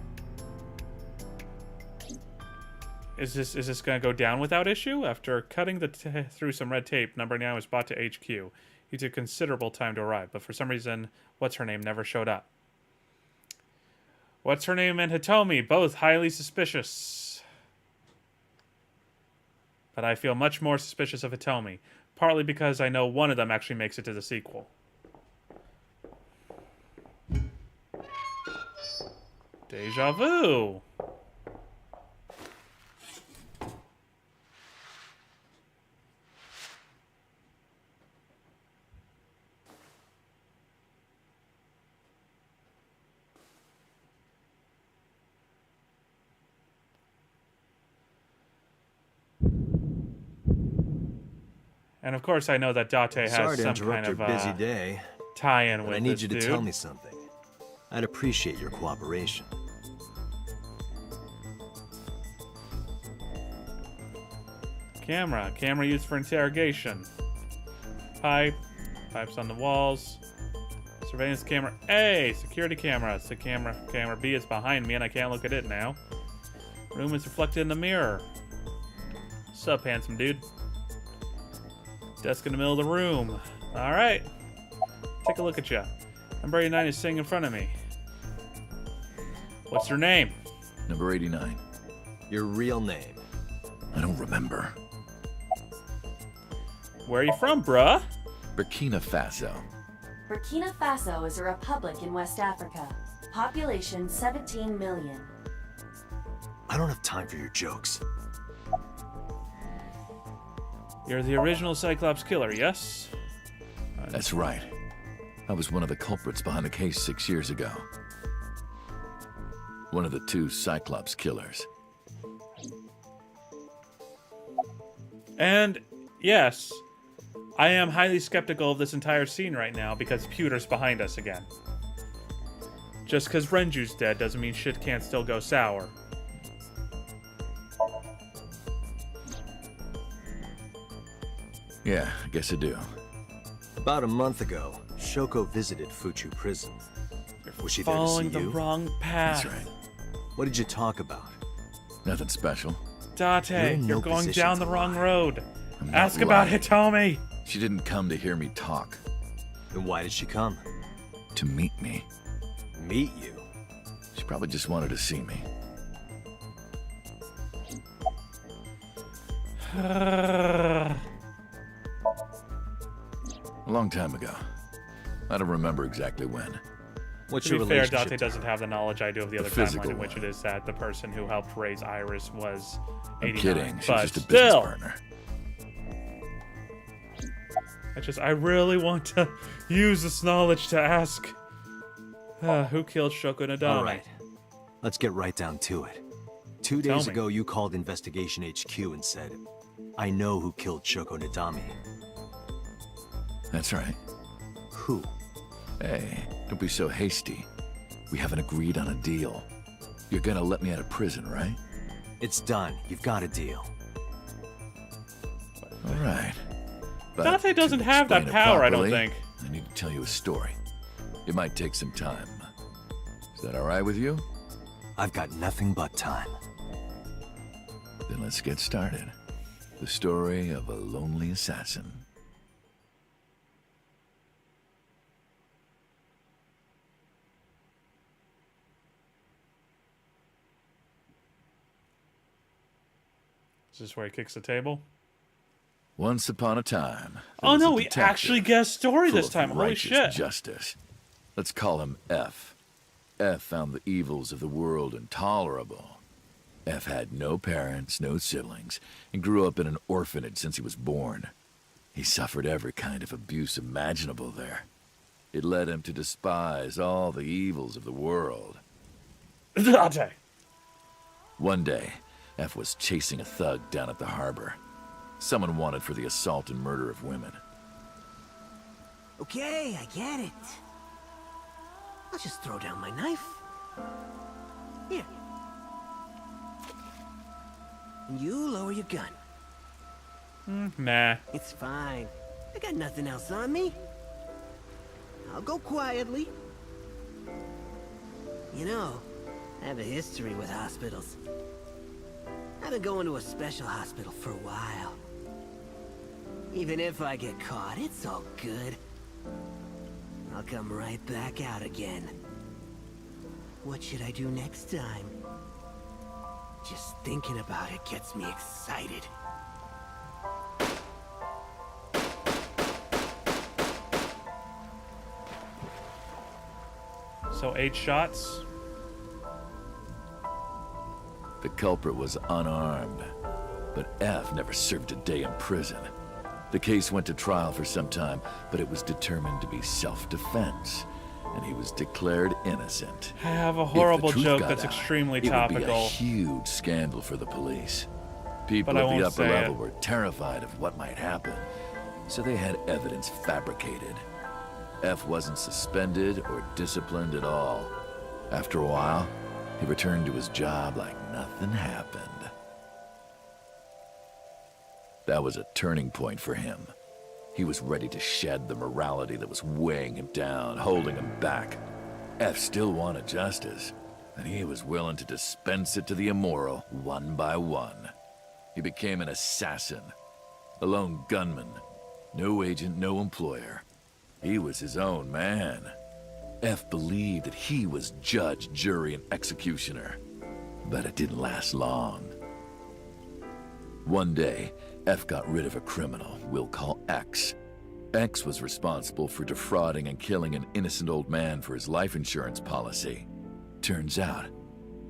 Is this going to go down without issue? After cutting through some red tape, number 9 was brought to HQ. He took considerable time to arrive, but for some reason, what's her name never showed up. What's her name and Hitomi, both highly suspicious. But I feel much more suspicious of Hitomi, partly because I know one of them actually makes it to the sequel. Deja vu. And of course, I know that Date has Sorry to some interrupt kind of your busy day, tie-in but with I need this you to dude. tell me something. I'd appreciate your cooperation. Camera used for interrogation. Pipes on the walls. Surveillance camera A, security camera. So camera B is behind me and I can't look at it now. Room is reflected in the mirror. Sup, handsome dude. Desk in the middle of the room. Alright. Take a look at you. Number 89 is sitting in front of me. What's your name? Number 89. Your real name. I don't remember. Where are you from, bruh? Burkina Faso. Burkina Faso is a republic in West Africa. Population 17 million. I don't have time for your jokes. You're the original Cyclops killer, yes? That's right. I was one of the culprits behind the case 6 years ago. One of the 2 Cyclops killers. And yes, I am highly skeptical of this entire scene right now because Pewter's behind us again. Just because Renju's dead doesn't mean shit can't still go sour. Yeah, I guess I do. About a month ago, Shoko visited Fuchu prison. Was she there to see Following the you? wrong path. That's right. What did you talk about? Nothing special. Date, no you're going position down to the wrong lie. road. I'm not Ask about lying. Hitomi. She didn't come to hear me talk. Then why did she come? To meet me. Meet you? She probably just wanted to see me. A long time ago. I don't remember exactly when. What's To your be fair, relationship Date to doesn't have the knowledge I do of the other physical timeline in which one. it is that the person who helped raise Iris was 89. I'm kidding. She's But just a business still, partner. I really want to use this knowledge to ask who killed Shoko Nadami. All right. Let's get right down to it. 2 Tell days me. ago, you called Investigation HQ and said, I know who killed Shoko Nadami. That's right. Who? Hey, don't be so hasty. We haven't agreed on a deal. You're gonna let me out of prison, right? It's done. You've got a deal. All right. But Dante to doesn't have that explain it power, I don't properly, think. I need to tell you a story. It might take some time. Is that all right with you? I've got nothing but time. Then let's get started. The story of a lonely assassin. Is this where he kicks the table? Once upon a time. there Oh was a no, we detective actually get a story full this of time. Holy righteous shit. Justice. Let's call him F. F found the evils of the world intolerable. F had no parents, no siblings, and grew up in an orphanage since he was born. He suffered every kind of abuse imaginable there. It led him to despise all the evils of the world. Dante. One day, F was chasing a thug down at the harbor. Someone wanted for the assault and murder of women. Okay, I get it. I'll just throw down my knife. Here. And you lower your gun. Nah. It's fine. I got nothing else on me. I'll go quietly. You know, I have a history with hospitals. I've been going to a special hospital for a while. Even if I get caught, it's all good. I'll come right back out again. What should I do next time? Just thinking about it gets me excited. So 8 shots. The culprit was unarmed, but F never served a day in prison. The case went to trial for some time, but it was determined to be self-defense, and he was declared innocent. I have a If the horrible truth joke got that's out, extremely it would be a topical. huge scandal for the police. People But I at the won't upper say level it. were terrified of what might happen, so they had evidence fabricated. F wasn't suspended or disciplined at all. After a while, he returned to his job like nothing happened. That was a turning point for him. He was ready to shed the morality that was weighing him down, holding him back. F still wanted justice, and he was willing to dispense it to the immoral one by one. He became an assassin, a lone gunman, no agent, no employer. He was his own man. F believed that he was judge, jury, and executioner. But it didn't last long. One day, F got rid of a criminal we'll call X. X was responsible for defrauding and killing an innocent old man for his life insurance policy. Turns out,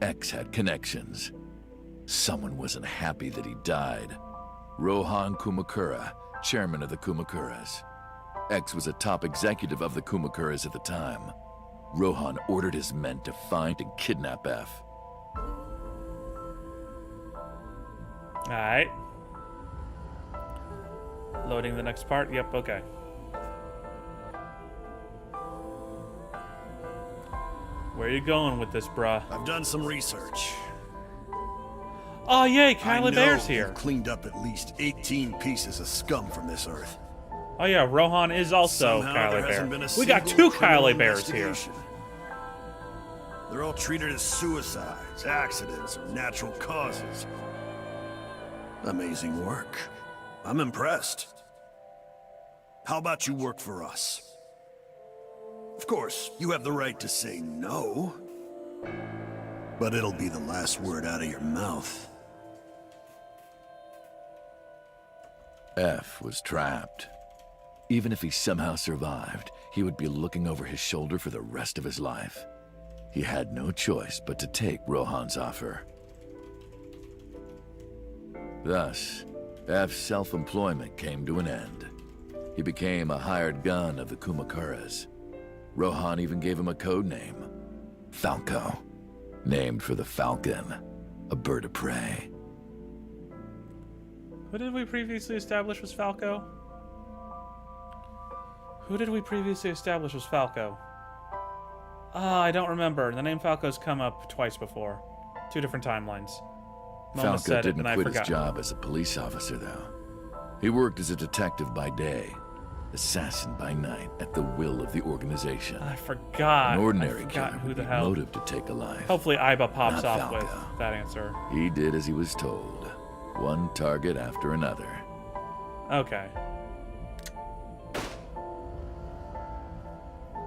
X had connections. Someone wasn't happy that he died. Rohan Kumakura, chairman of the Kumakuras. X was a top executive of the Kumakuras at the time. Rohan ordered his men to find and kidnap F. Alright. Loading the next part. Yep, okay. Where are you going with this, bruh? I've done some research. Oh, yay, Kylie Bear's here. You've cleaned up at least 18 pieces of scum from this earth. Oh yeah, Rohan is also Somehow there Kylie hasn't Bear. been a We got single 2 criminal Kylie Bears here. investigation. They're all treated as suicides, accidents, or natural causes. Amazing work. I'm impressed. How about you work for us? Of course, you have the right to say no, but it'll be the last word out of your mouth. F was trapped. Even if he somehow survived, he would be looking over his shoulder for the rest of his life. He had no choice but to take Rohan's offer. Thus, F's self-employment came to an end. He became a hired gun of the Kumakuras. Rohan even gave him a code name, Falco, named for the falcon, a bird of prey. Who did we previously establish was Falco? Who did we previously establish was Falco? I don't remember. The name Falco's come up twice before. 2 different timelines. Mona Falco said it, didn't and I quit his forgot. job as a police officer, though. He worked as a detective by day, assassin by night, at the will of the organization. I forgot. An ordinary I forgot killer who would the be hell. motive to take a life. Hopefully Iba pops Not off with Falco. that answer. He did as he was told. One target after another. Okay.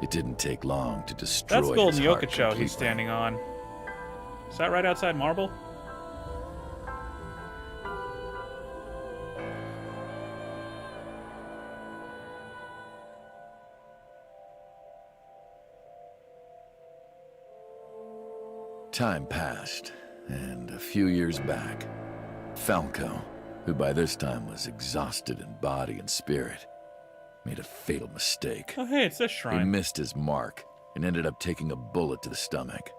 It didn't take long to destroy That's Golden his heart Yokaicho completely. he's standing on. Is that right outside Marble? Time passed, and a few years back, Falco, who by this time was exhausted in body and spirit, made a fatal mistake. Oh, hey, it's this He shrine. missed his mark and ended up taking a bullet to the stomach.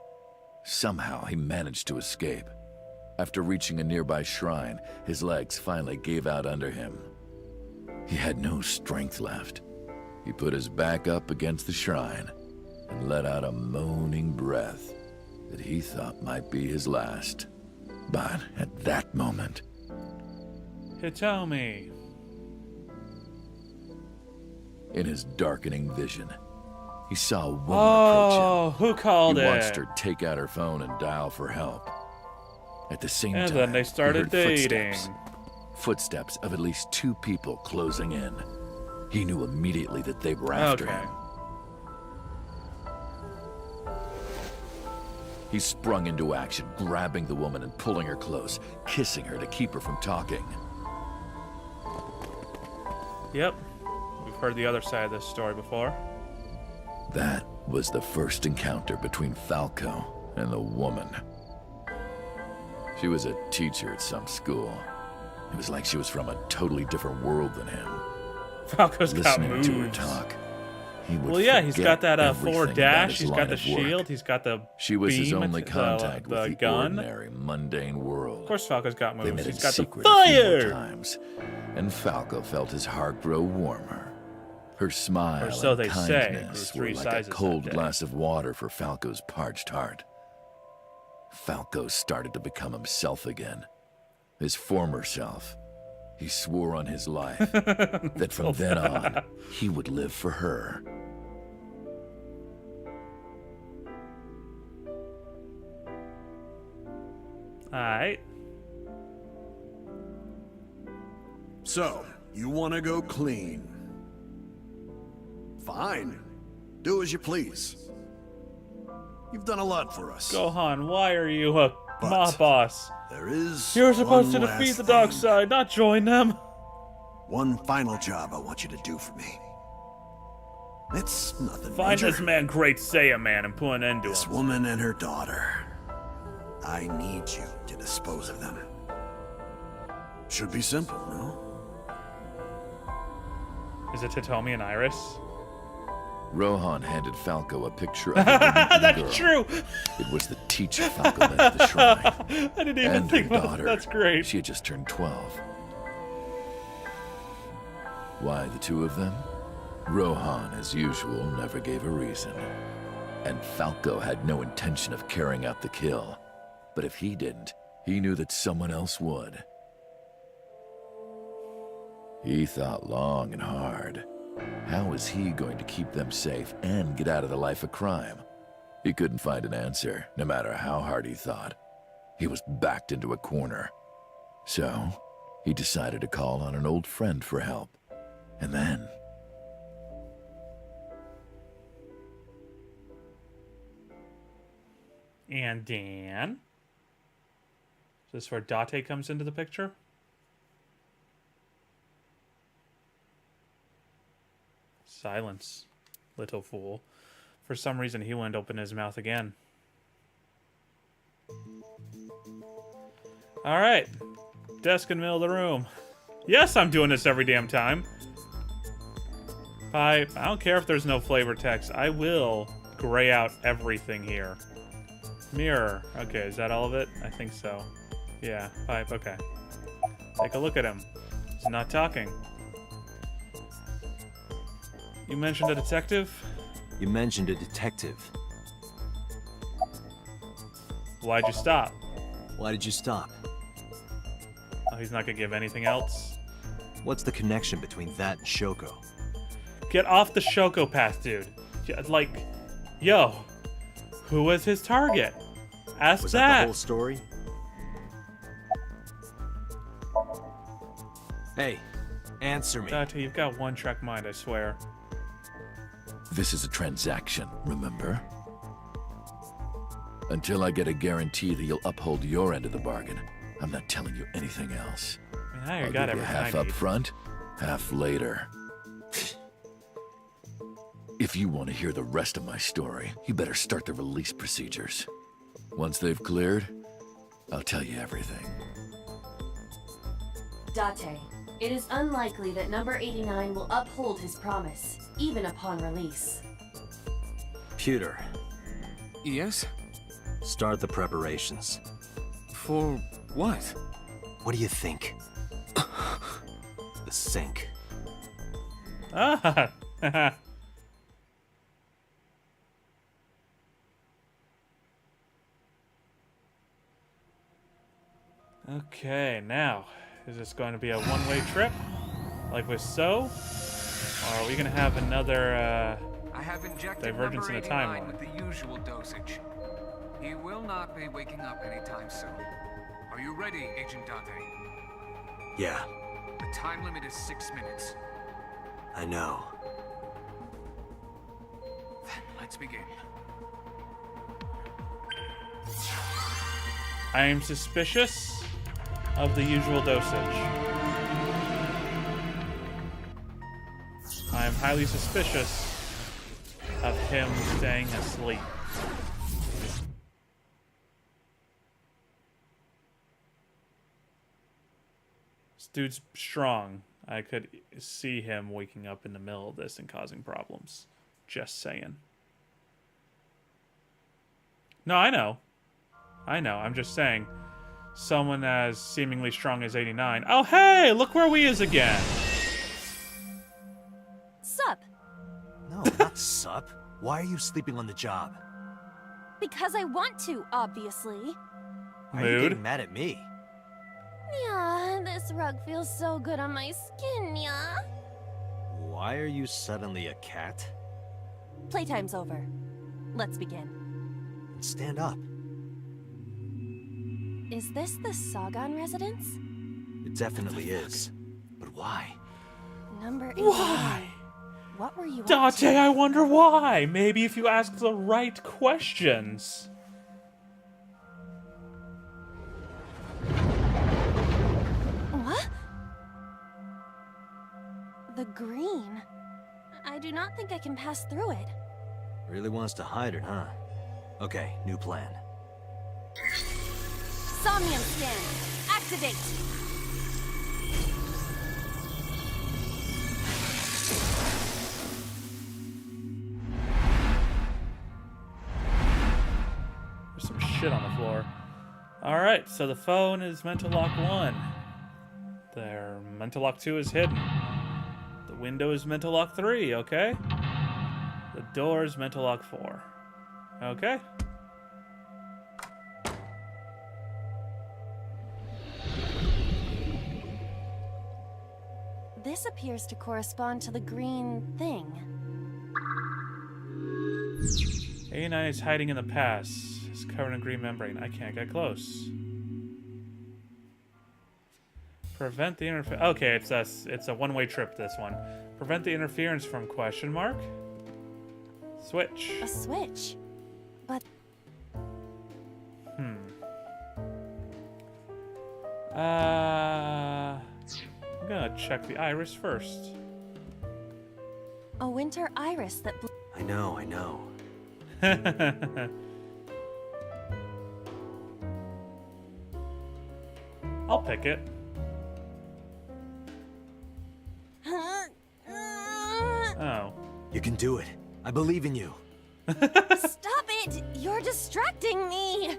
Somehow, he managed to escape. After reaching a nearby shrine, his legs finally gave out under him. He had no strength left. He put his back up against the shrine and let out a moaning breath that he thought might be his last. But at that moment, Hitomi. in his darkening vision, he saw a woman approach Oh, him. who called He it? watched her take out her phone and dial for help. At the same And time, then they started he heard dating. Footsteps of at least 2 people closing in. He knew immediately that they were after Okay. him. He sprung into action, grabbing the woman and pulling her close, kissing her to keep her from talking. Yep. We've heard the other side of this story before. That was the first encounter between Falco and the woman. She was a teacher at some school. It was like she was from a totally different world than him. Falco's got Listening moves. to her talk, he would Well, yeah, he's got forget that forward everything about dash. his He's line got the of work. shield. He's got the She was his beam, only contact the with the gun. ordinary, mundane world. Of course, Falco's got They moves. met He's in got the secret a few more fire. times, and Falco felt his heart grow warmer. Her smile Or so and they say. kindness There were 3 were like sizes a that cold day. glass of water for Falco's parched heart. Falco started to become himself again, his former self. He swore on his life that from then on, he would live for her. Alright. So, you want to go clean? Fine. Do as you please. You've done a lot for us. Gohan, why are you a But mob boss? There is You're supposed to one defeat last the dark thing. side, not join them. One final job I want you to do for me. It's nothing Find major. this man, Great Saiyan Man, and put an end to This him. woman and her daughter. I need you to dispose of them. Should be simple, no? Is it Hitomi and Iris? Rohan handed Falco a picture of a woman and a girl. That's true! It was the teacher Falco met at the shrine. I didn't even and think her about daughter. that. That's great. She had just turned 12. Why the two of them? Rohan, as usual, never gave a reason. And Falco had no intention of carrying out the kill. But if he didn't, he knew that someone else would. He thought long and hard. How was he going to keep them safe and get out of the life of crime? He couldn't find an answer, no matter how hard he thought. He was backed into a corner. So, he decided to call on an old friend for help. And then... And Dan? Is this where Date comes into the picture? Silence, little fool. For some reason, he wouldn't open his mouth again. Alright. Desk in the middle of the room. Yes, I'm doing this every damn time. Pipe. I don't care if there's no flavor text. I will gray out everything here. Mirror. Okay, is that all of it? I think so. Yeah, pipe. Okay. Take a look at him. He's not talking. You mentioned a detective? You mentioned a detective. Why'd you stop? Why did you stop? Oh, he's not gonna give anything else? What's the connection between that and Shoko? Get off the Shoko path, dude. Like, yo, who was his target? Ask Was that. that the whole story? Hey, answer me. Dante, you've got one-track mind, I swear. This is a transaction, remember? Until I get a guarantee that you'll uphold your end of the bargain, I'm not telling you anything else. I mean, I already I'll got give you everything half I up need. front, half later. If you want to hear the rest of my story, you better start the release procedures. Once they've cleared, I'll tell you everything. Date, it is unlikely that number 89 will uphold his promise, even upon release. Pewter, Yes? start the preparations. For what? What do you think? The sink. Ah! Okay, now, is this going to be a one-way trip, like with So? Or are we going to have another, I have injected divergence in number the 89 timeline? with the usual dosage. He will not be waking up anytime soon. Are you ready, Agent Dante? Yeah, The time limit is 6 minutes. I know. Then let's begin. I am suspicious of the usual dosage. I am highly suspicious of him staying asleep. This dude's strong. I could see him waking up in the middle of this and causing problems. Just saying. No, I know. I know. I'm just saying. Someone as seemingly strong as 89. Oh, hey! Look where we is again! Sup? No, not sup. Why are you sleeping on the job? Because I want to, obviously. Why are you getting mad at me? Yeah, this rug feels so good on my skin, yeah. Why are you suddenly a cat? Playtime's over. Let's begin. Stand up. Is this the Sagan residence? It definitely is. But why? Number 89. Why? What were you up Date, I wonder why. Maybe if you ask the right questions. What? The green. I I do not think I can pass through it. Really wants to hide it, huh? Okay, new plan. Somnium scan! Activate! There's some shit on the floor. Alright, so the phone is meant to lock 1. There, meant to lock 2 is hidden. The window is meant to lock 3, okay? The door is meant to lock 4. Okay. This appears to correspond to the green thing. 89 is hiding in the past. It's covered in green membrane. I can't get close. Prevent the interference. Okay, it's a one-way trip, this one. Prevent the interference from question mark? Switch. A switch? But... I'm gonna check the iris first. a winter iris that I know. I'll pick it. Oh. You can do it. I believe in you. Stop it! You're distracting me!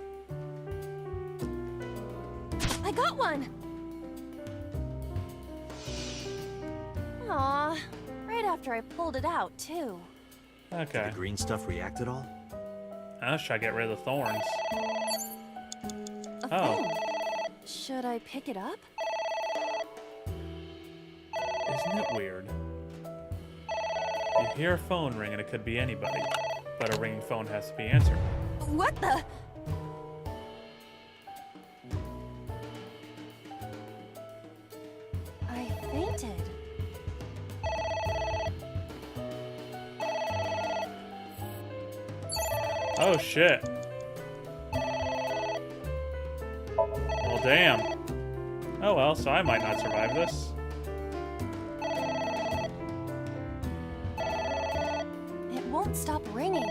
I got one! Aw, right after I pulled it out, too. Okay. Did the green stuff react at all? I'll try to get rid of the thorns. A phone. Should I pick it up? Isn't it weird? You hear a phone ring and it could be anybody, but a ringing phone has to be answered. What the? I fainted. Oh shit. Well, damn. Oh well, so I might not survive this. It won't stop ringing.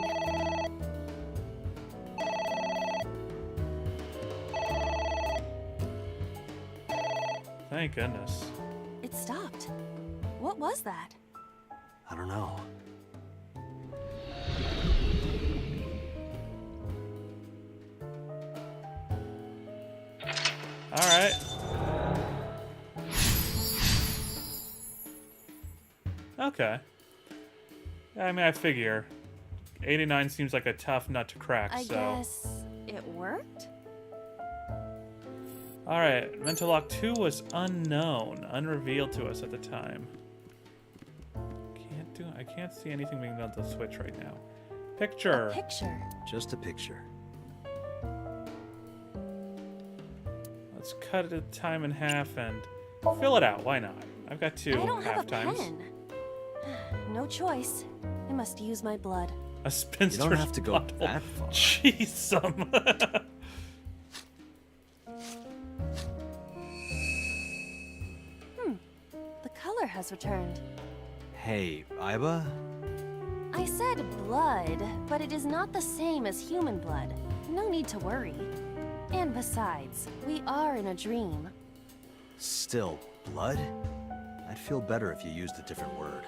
Thank goodness. It stopped. What was that? I don't know. Alright. Okay. I mean, I figure. 89 seems like a tough nut to crack, I so... guess it worked? Alright, Mental Lock 2 was unknown, unrevealed to us at the time. I can't see anything being done to the switch right now. Picture! A picture. Just a picture. Let's cut the time in half and fill it out, why not? I've got 2 I don't have half a times. pen. No choice. I must use my blood. A spinster's You don't have to go bottle. that far. Jeez, The color has returned. Hey, Iba? I said blood, but it is not the same as human blood. No need to worry. And besides, we are in a dream. Still, blood? I'd feel better if you used a different word.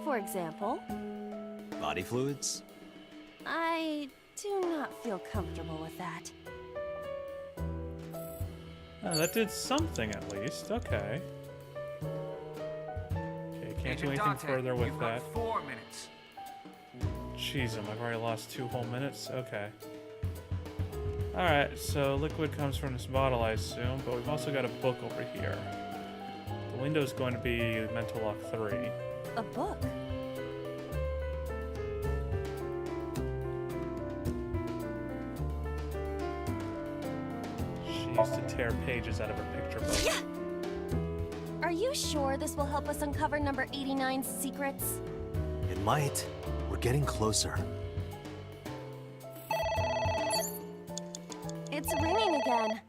For example, Body fluids? I do not feel comfortable with that. Oh, that did something at least. Okay. Okay, can't do Agent anything Dante, further with you've that. got 4 minutes. Jeez, I've already lost 2 whole minutes. Okay. Alright, so liquid comes from this bottle, I assume, but we've also got a book over here. The window's going to be Mental Lock 3. A book? She used to tear pages out of her picture book. Yeah! Are you sure this will help us uncover number 89's secrets? It might. We're getting closer. It's ringing again.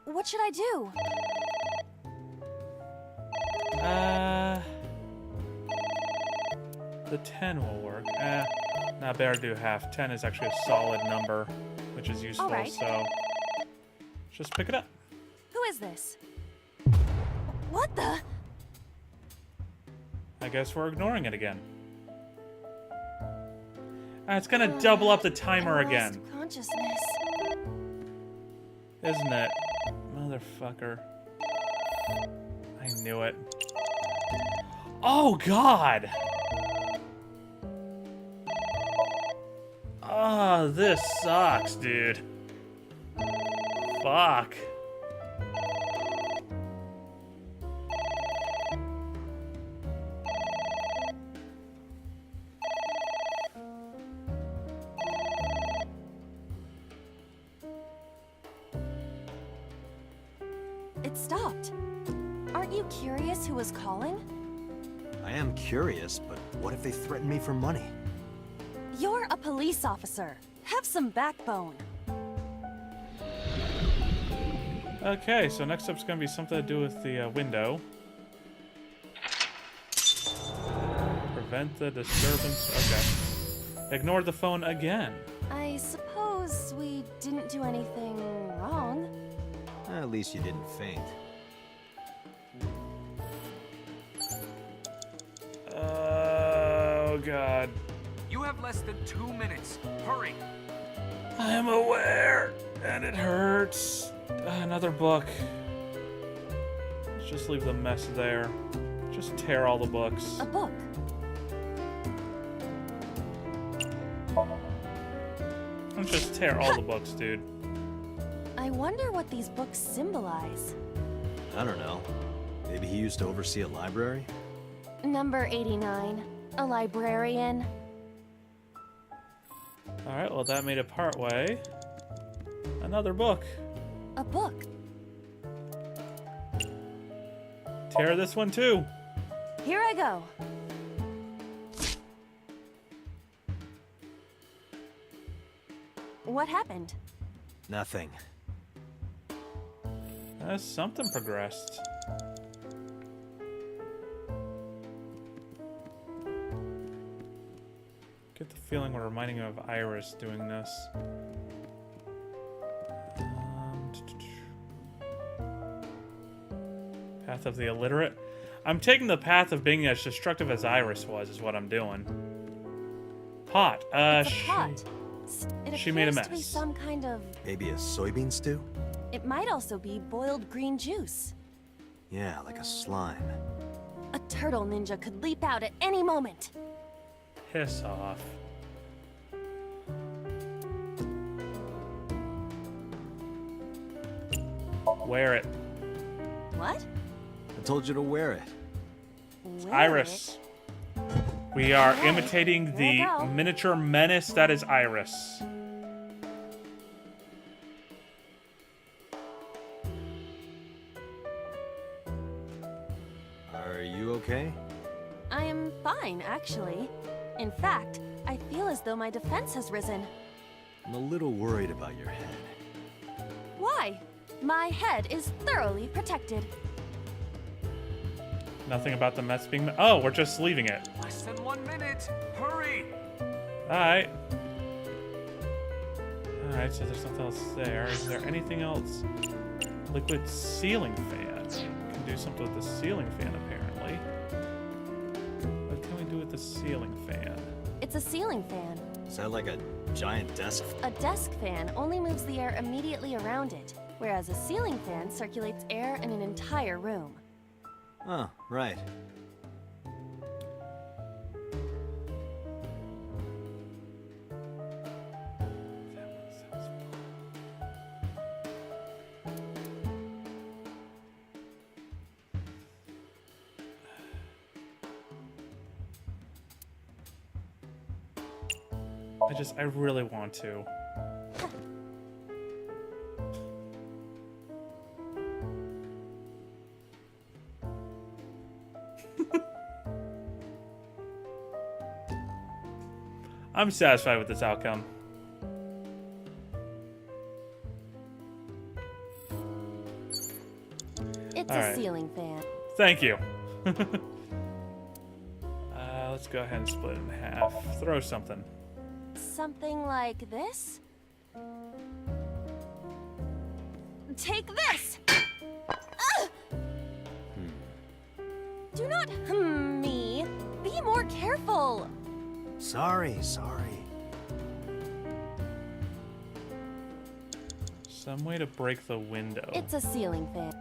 What should I do? The 10 will work. Not better to do half. 10 is actually a solid number, which is useful, right. so just pick it up. Who is this? What the? I guess we're ignoring it again. It's gonna double up the timer I lost again, consciousness. isn't it? Motherfucker. I knew it. Oh, God! Oh, this sucks, dude. Fuck. It stopped. Aren't you curious who was calling? I am curious, but what if they threaten me for money? You're a police officer. Have some backbone. Okay, so next up's gonna be something to do with the window. Prevent the disturbance. Okay. Ignore the phone again. I suppose we didn't do anything wrong. At least you didn't faint. Oh, God. You have less than 2 minutes. Hurry. I am aware, and it hurts. Another book. Let's just leave the mess there. Just tear all the books. A book. Let's just tear all the books, dude. I wonder what these books symbolize. I don't know. Maybe he used to oversee a library? Number 89. A librarian. Alright, well that made it part way. Another book. A book. Tear this one too. Here I go. What happened? Nothing. Something progressed. Get the feeling we're reminding him of Iris doing this. Path of the illiterate. I'm taking the path of being as destructive as Iris was, is what I'm doing. Pot. It's a pot. It she made a appears to be mess. some kind of... Maybe a soybean stew? It might also be boiled green juice. Yeah, like a slime. A turtle ninja could leap out at any moment. Piss off. Wear it. What? I told you to wear it. Wear Iris. We are imitating there you the go. miniature menace that is Iris. Are you okay? I am fine, actually. In fact, I feel as though my defense has risen. I'm a little worried about your head. Why? My head is thoroughly protected. Nothing about the mess being... Oh, we're just leaving it. Less than 1 minute. Hurry. Alright. Alright, so there's nothing else there. Is there anything else? Liquid ceiling fan. Can do something with the ceiling fan, apparently. What can we do with the ceiling fan? It's a ceiling fan. Is that like a giant desk? A desk fan only moves the air immediately around it, whereas a ceiling fan circulates air in an entire room. Oh, right. I really want to. I'm satisfied with this outcome. It's All a right. ceiling fan. Thank you. Let's go ahead and split it in half. Throw something. Something like this? Take this! Ugh! Do not me. Be more careful. Sorry. Some way to break the window. It's a ceiling fan.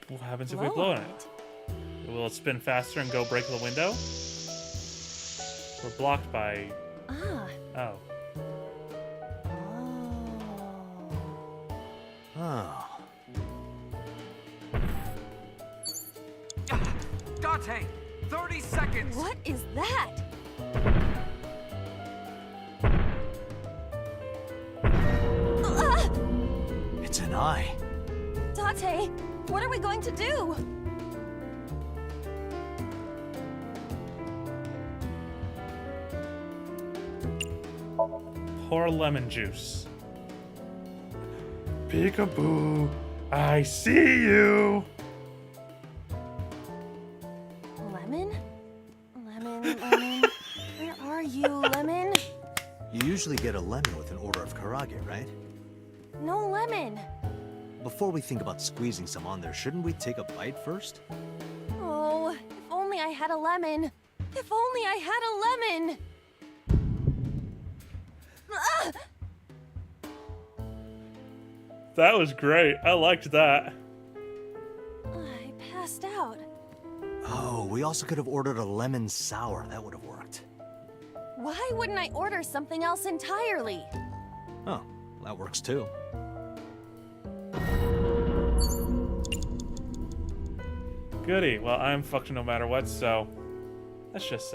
What happens if we blow on it? Will it spin faster and go break the window? We're blocked by... Ah. Oh. Oh. Dante! 30 seconds! What is that? It's an eye. Date, what are we going to do? Pour lemon juice. Peekaboo, I see you! Lemon? Lemon. Where are you, Lemon? You usually get a lemon with an order of karage, right? No lemon. Before we think about squeezing some on there, shouldn't we take a bite first? Oh, if only I had a lemon. If only I had a lemon. Ah! That was great. I liked that. I passed out. Oh, we also could have ordered a lemon sour. That would have worked. Why wouldn't I order something else entirely? Oh, that works too. Goody. Well, I'm fucked no matter what, so let's just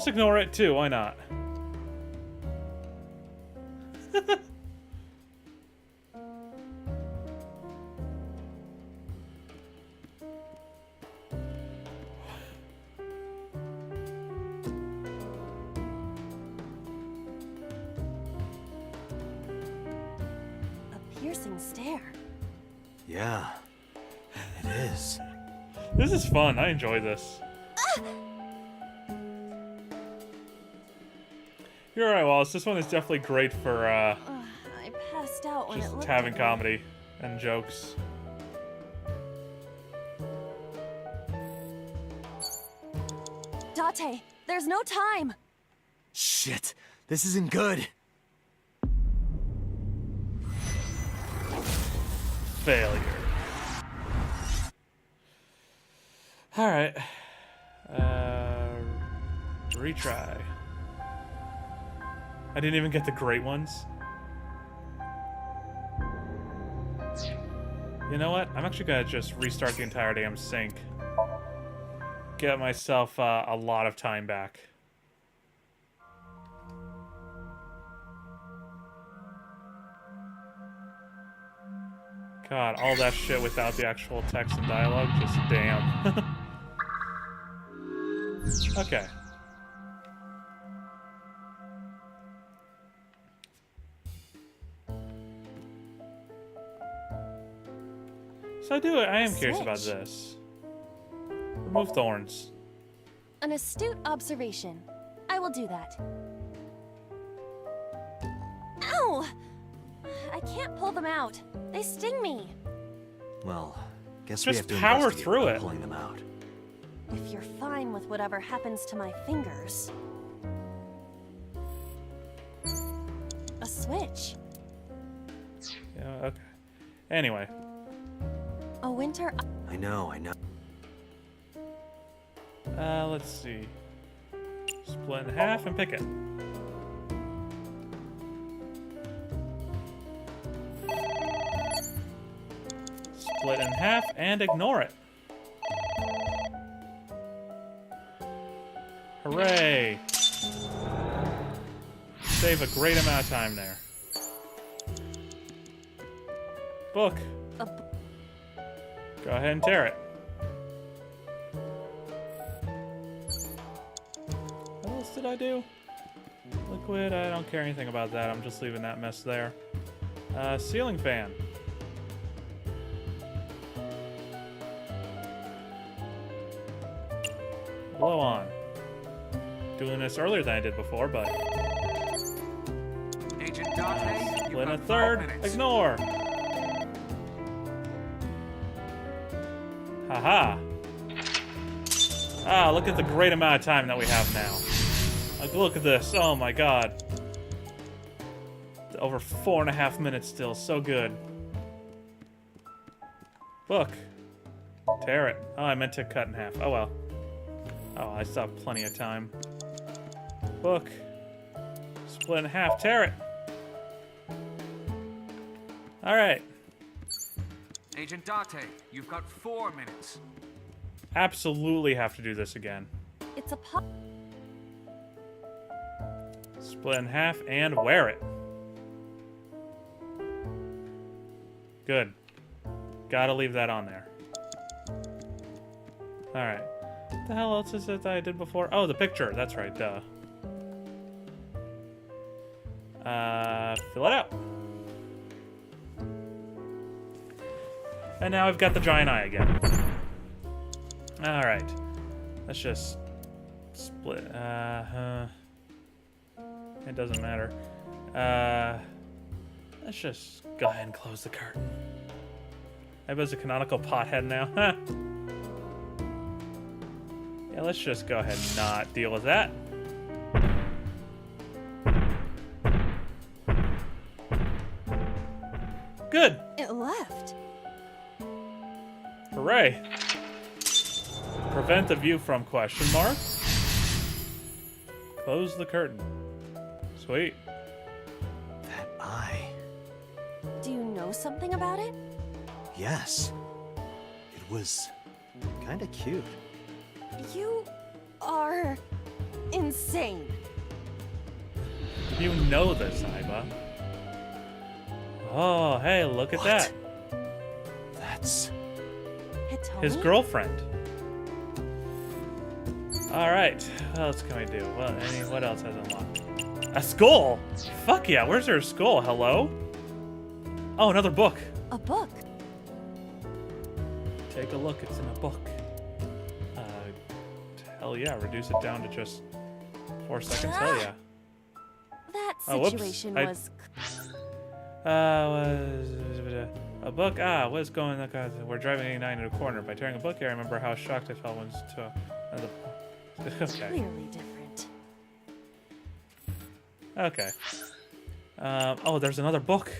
ignore it too. Why not? A piercing stare. Yeah, it is. This is fun. I enjoy this. You're right, Wallace. This one is definitely great for I passed out when it just looked having at me. comedy and jokes. Date, there's no time. Shit, this isn't good. Failure. Alright. Retry. I didn't even get the great ones. You know what? I'm actually gonna just restart the entire damn sync. Get myself a lot of time back. God, all that shit without the actual text and dialogue, just damn. Okay. So I am curious about Switch. this. Remove thorns. An astute observation. I will do that. Ow! I can't pull them out. They sting me. Well, guess we Just have to power investigate through without it. pulling them out. If you're fine with whatever happens to my fingers. A switch. Yeah, okay. Anyway. A winter. I know. Let's see. Split in half and pick it. Split in half and ignore it. Hooray! Save a great amount of time there. Book. Go ahead and tear it. What else did I do? Liquid, I don't care anything about that. I'm just leaving that mess there. Ceiling fan. Blow on. Doing this earlier than I did before, but... Agent Dante, you've Split a got 5 third. minutes. Ignore. Haha. Ah, look at the great amount of time that we have now. Like, look at this. Oh my god. Over 4.5 minutes still. So good. Book. Tear it. Oh, I meant to cut in half. Oh well. Oh, I still have plenty of time. Book. Split in half. Tear it. Alright. Agent Dante, you've got 4 minutes. Absolutely have to do this again. It's a pop. Split in half and wear it. Good. Gotta leave that on there. Alright. What the hell else is it that I did before? Oh, the picture. That's right, duh. Fill it out. And now I've got the giant eye again. Alright. Let's just split. It doesn't matter. Let's just go ahead and close the curtain. I was a canonical pothead now. Huh. Yeah, let's just go ahead and not deal with that. Good. It left. Hooray. Prevent the view from question mark. Close the curtain. Sweet. That eye. Do you know something about it? Yes. It was kind of cute. You are insane. You know this, Iba. Oh, hey, look at that. That's Hitomi? His girlfriend. Alright, what else can we do? Well, what else has unlocked? A skull? Fuck yeah, where's her skull? Hello? Oh, another book. A book. Take a look, it's in a book. Hell yeah, reduce it down to just 4 seconds, hell yeah. That Oh, whoops. situation I- was. A book? Ah, what's going on? We're driving 89 in a corner. By tearing a book here, I remember how shocked I felt when to okay. Clearly different. Okay. Oh, there's another book.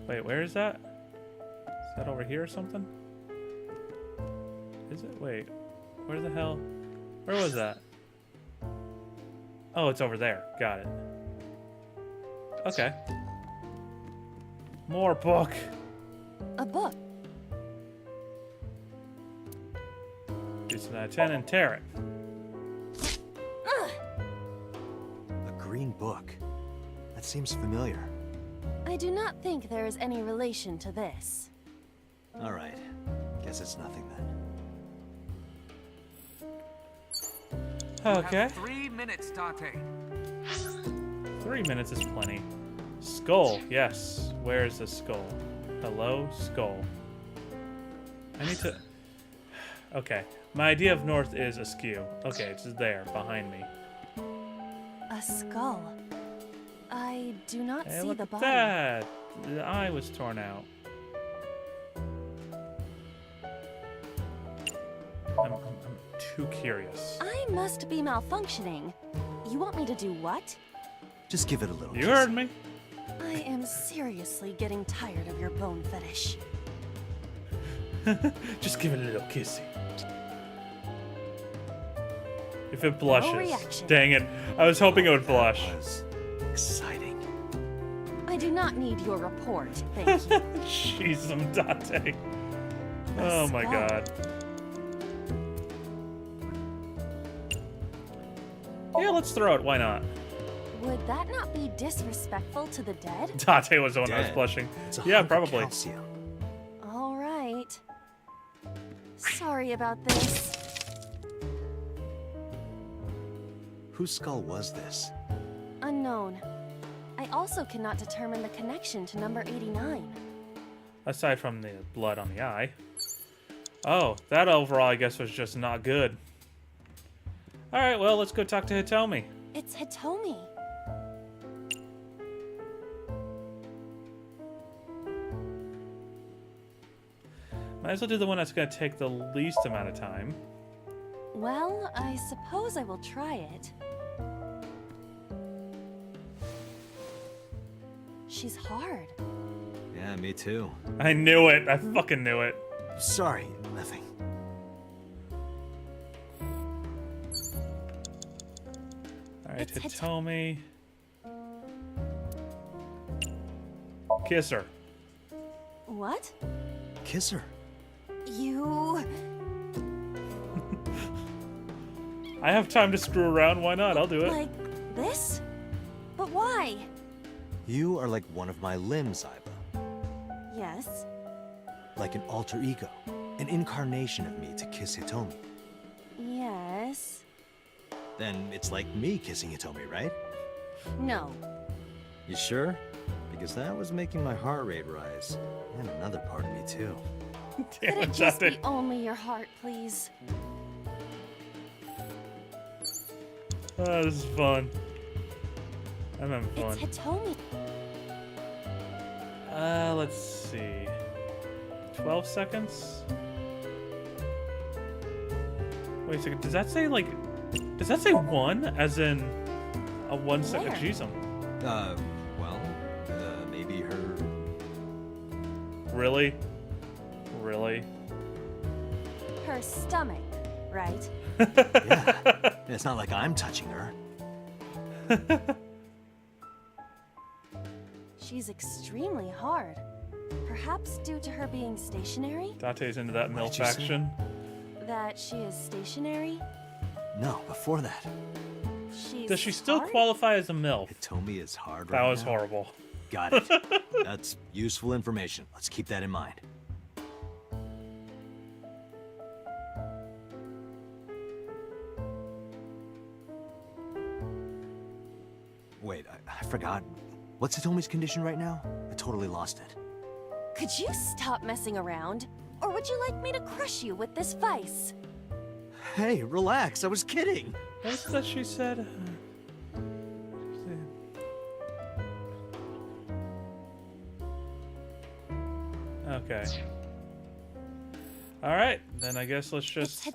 Wait, where is that? Is that over here or something? Is it? Wait. Where the hell? Where was that? Oh, it's over there. Got it. Okay. More book. A book. Do some out of 10 and tear it. Ugh. a green book. That seems familiar. I do not think there is any relation to this. All right. Guess it's nothing then. You Okay. have 3 minutes, Dante. 3 minutes is plenty. Skull. Yes. Where is the skull? Hello, skull. I need to... Okay. My idea of north is askew. Okay, it's there, behind me. A skull. I do not Hey, see look the at body. that! The eye was torn out. I'm too curious. I must be malfunctioning. You want me to do what? Just give it a little You kiss. heard me. I am seriously getting tired of your bone fetish. Just give it a little kissy. If it blushes. reaction. Dang it. I was hoping it would blush. That was exciting. I do not need your report, thank you. Jeez, I'm Dante. Oh my skull. god. Yeah, let's throw it. Why not? Would that not be disrespectful to the dead? Dante was the one that was Dead. blushing. It's a Yeah, hunk of probably. calcium. All right. Sorry about this. Whose skull was this? Unknown. I also cannot determine the connection to number 89. Aside from the blood on the eye. Oh, that overall, I guess, was just not good. Alright, well, let's go talk to Hitomi. It's Hitomi. Might as well do the one that's going to take the least amount of time. Well, I suppose I will try it. She's hard. Yeah, me too. I knew it. I fucking knew it. Sorry, nothing. Alright, Hitomi. Kiss her. What? Kiss her. You... I have time to screw around. Why not? I'll do it. Like this? But why? You are like one of my limbs, Aiba. Yes. Like an alter ego. An incarnation of me to kiss Hitomi. Yes. Then it's like me kissing Hitomi, right? No. You sure? Because that was making my heart rate rise. And another part of me, too. Could it just be only your heart, please? Oh, this is fun. I'm having fun. It's Hitomi. Let's see. 12 seconds? Wait a second, does that say, like... Does that say 1? As in... a 1 second? Where? Jeez, Maybe her... Really? Really? Her stomach, right? Yeah. It's not like I'm touching her. She's extremely hard. Perhaps due to her being stationary? Dante's into that What MILF did you say? action. That she is stationary? No, before that. She's Does she still hard? qualify as a MILF? Hitomi is hard That right was now. horrible. Got it. That's useful information. Let's keep that in mind. Wait, I forgot. What's Hitomi's condition right now? I totally lost it. Could you stop messing around? Or would you like me to crush you with this vice? Hey, relax. I was kidding. What's that she said? Okay. Alright, then I guess let's just...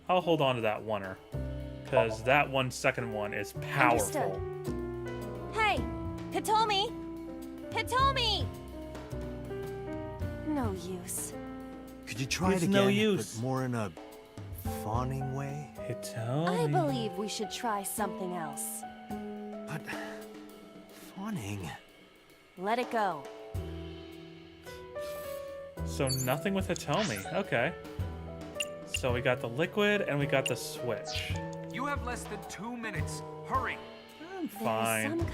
I'll hold on to that oneer. Because that 1 second one is powerful. Understood. Hey! Hitomi! Hitomi! No use. Could you try It's it again, no use. but more in a fawning way? Hitomi. I believe we should try something else. But... fawning... Let it go. So nothing with Hitomi. Okay. So we got the liquid and we got the switch. You have less than 2 minutes. Hurry. I'm fine.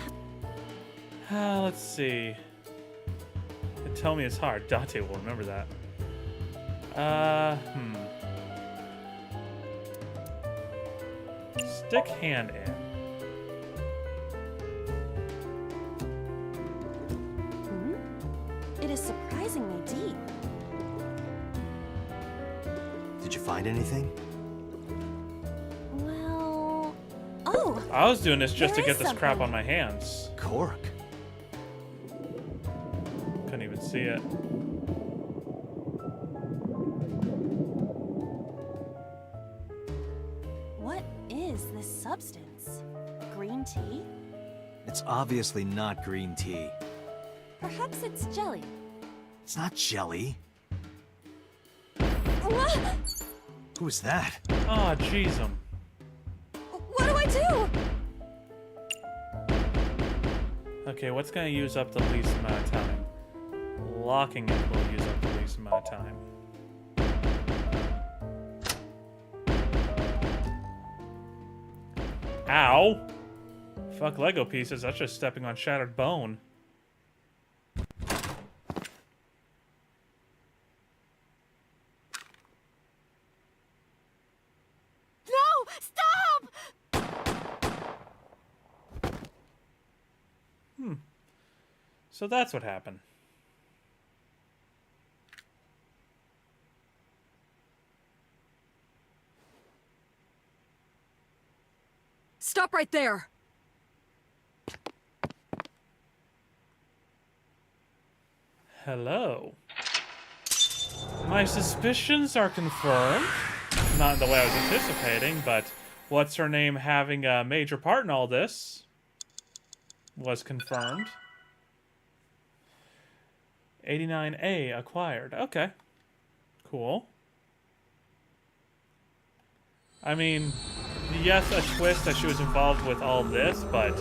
Let's see. Hitomi is hard. Dante will remember that. Stick hand in. It is surprisingly deep. Did you find anything? Well... Oh! I was doing this just to There get is this crap something. on my hands. Cork. Couldn't even see it. What is this substance? Green tea? It's obviously not green tea. Perhaps it's jelly. It's not jelly. What Who is that? Oh, jeez. do I do? Okay, what's gonna use up the least amount of time? Locking it will use up the least amount of time. Ow! Fuck Lego pieces, that's just stepping on shattered bone. No! Stop! So that's what happened. Stop right there! Hello. My suspicions are confirmed. Not in the way I was anticipating, but what's her name having a major part in all this was confirmed. 89A acquired. Okay. Cool. I mean, yes, a twist that she was involved with all this, but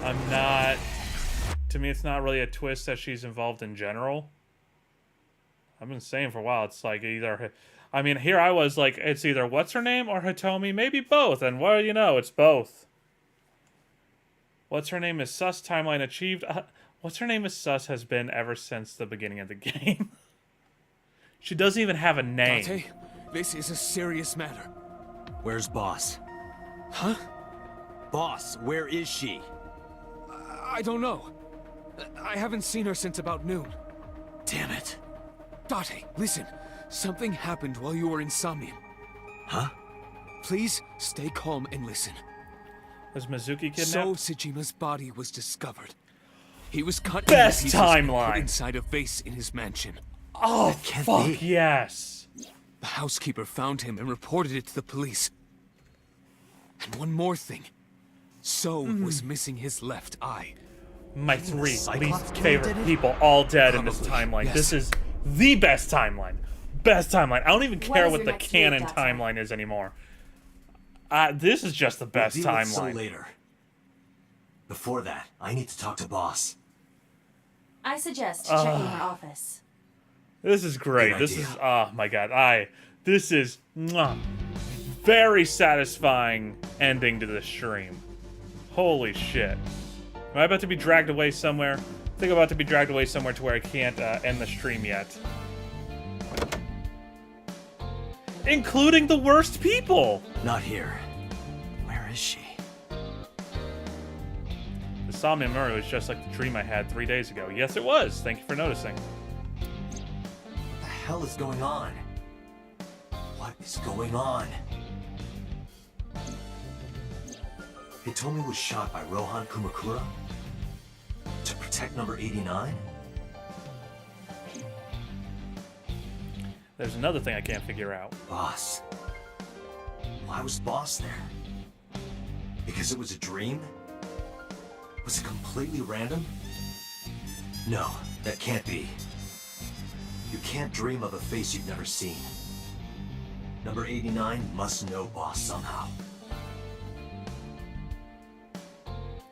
I'm not... To me, it's not really a twist that she's involved in general. I've been saying for a while, it's like either... I mean, here I was like, it's either what's her name or Hitomi, maybe both, and what do you know, it's both. What's her name is sus, timeline achieved. What's her name is sus has been ever since the beginning of the game. She doesn't even have a name. Dante, this is a serious matter. Where's Boss? Huh? Boss, where is she? I don't know. I haven't seen her since about noon. Damn it. Date, listen. Something happened while you were in Somnium. Huh? Please stay calm and listen. Was Mizuki kidnapped? So Tsujima's body was discovered. He was cut Best into pieces and timeline. put inside a vase in his mansion. Oh, fuck yes. The housekeeper found him and reported it to the police. And one more thing. So was missing his left eye. My three least favorite people all dead in this timeline. Yes. This is the best timeline. Best timeline. I don't even care is what your the next canon move, Data? timeline is anymore. This is just the best We'll deal with Soul timeline. later. Before that, I need to talk to Boss. I suggest checking her office. This is great. Good This idea. is, oh my god. This is very satisfying ending to this stream. Holy shit. Am I about to be dragged away somewhere? I think I'm about to be dragged away somewhere to where I can't end the stream yet. Including the worst people! Not here. Where is she? The Somnium Mirror was just like the dream I had 3 days ago. Yes, it was. Thank you for noticing. What the hell is going on? What is going on? Hitomi was shot by Rohan Kumakura? To protect number 89? There's another thing I can't figure out. Boss. Why was Boss there? Because it was a dream? Was it completely random? No, that can't be. You can't dream of a face you've never seen. Number 89 must know Boss somehow.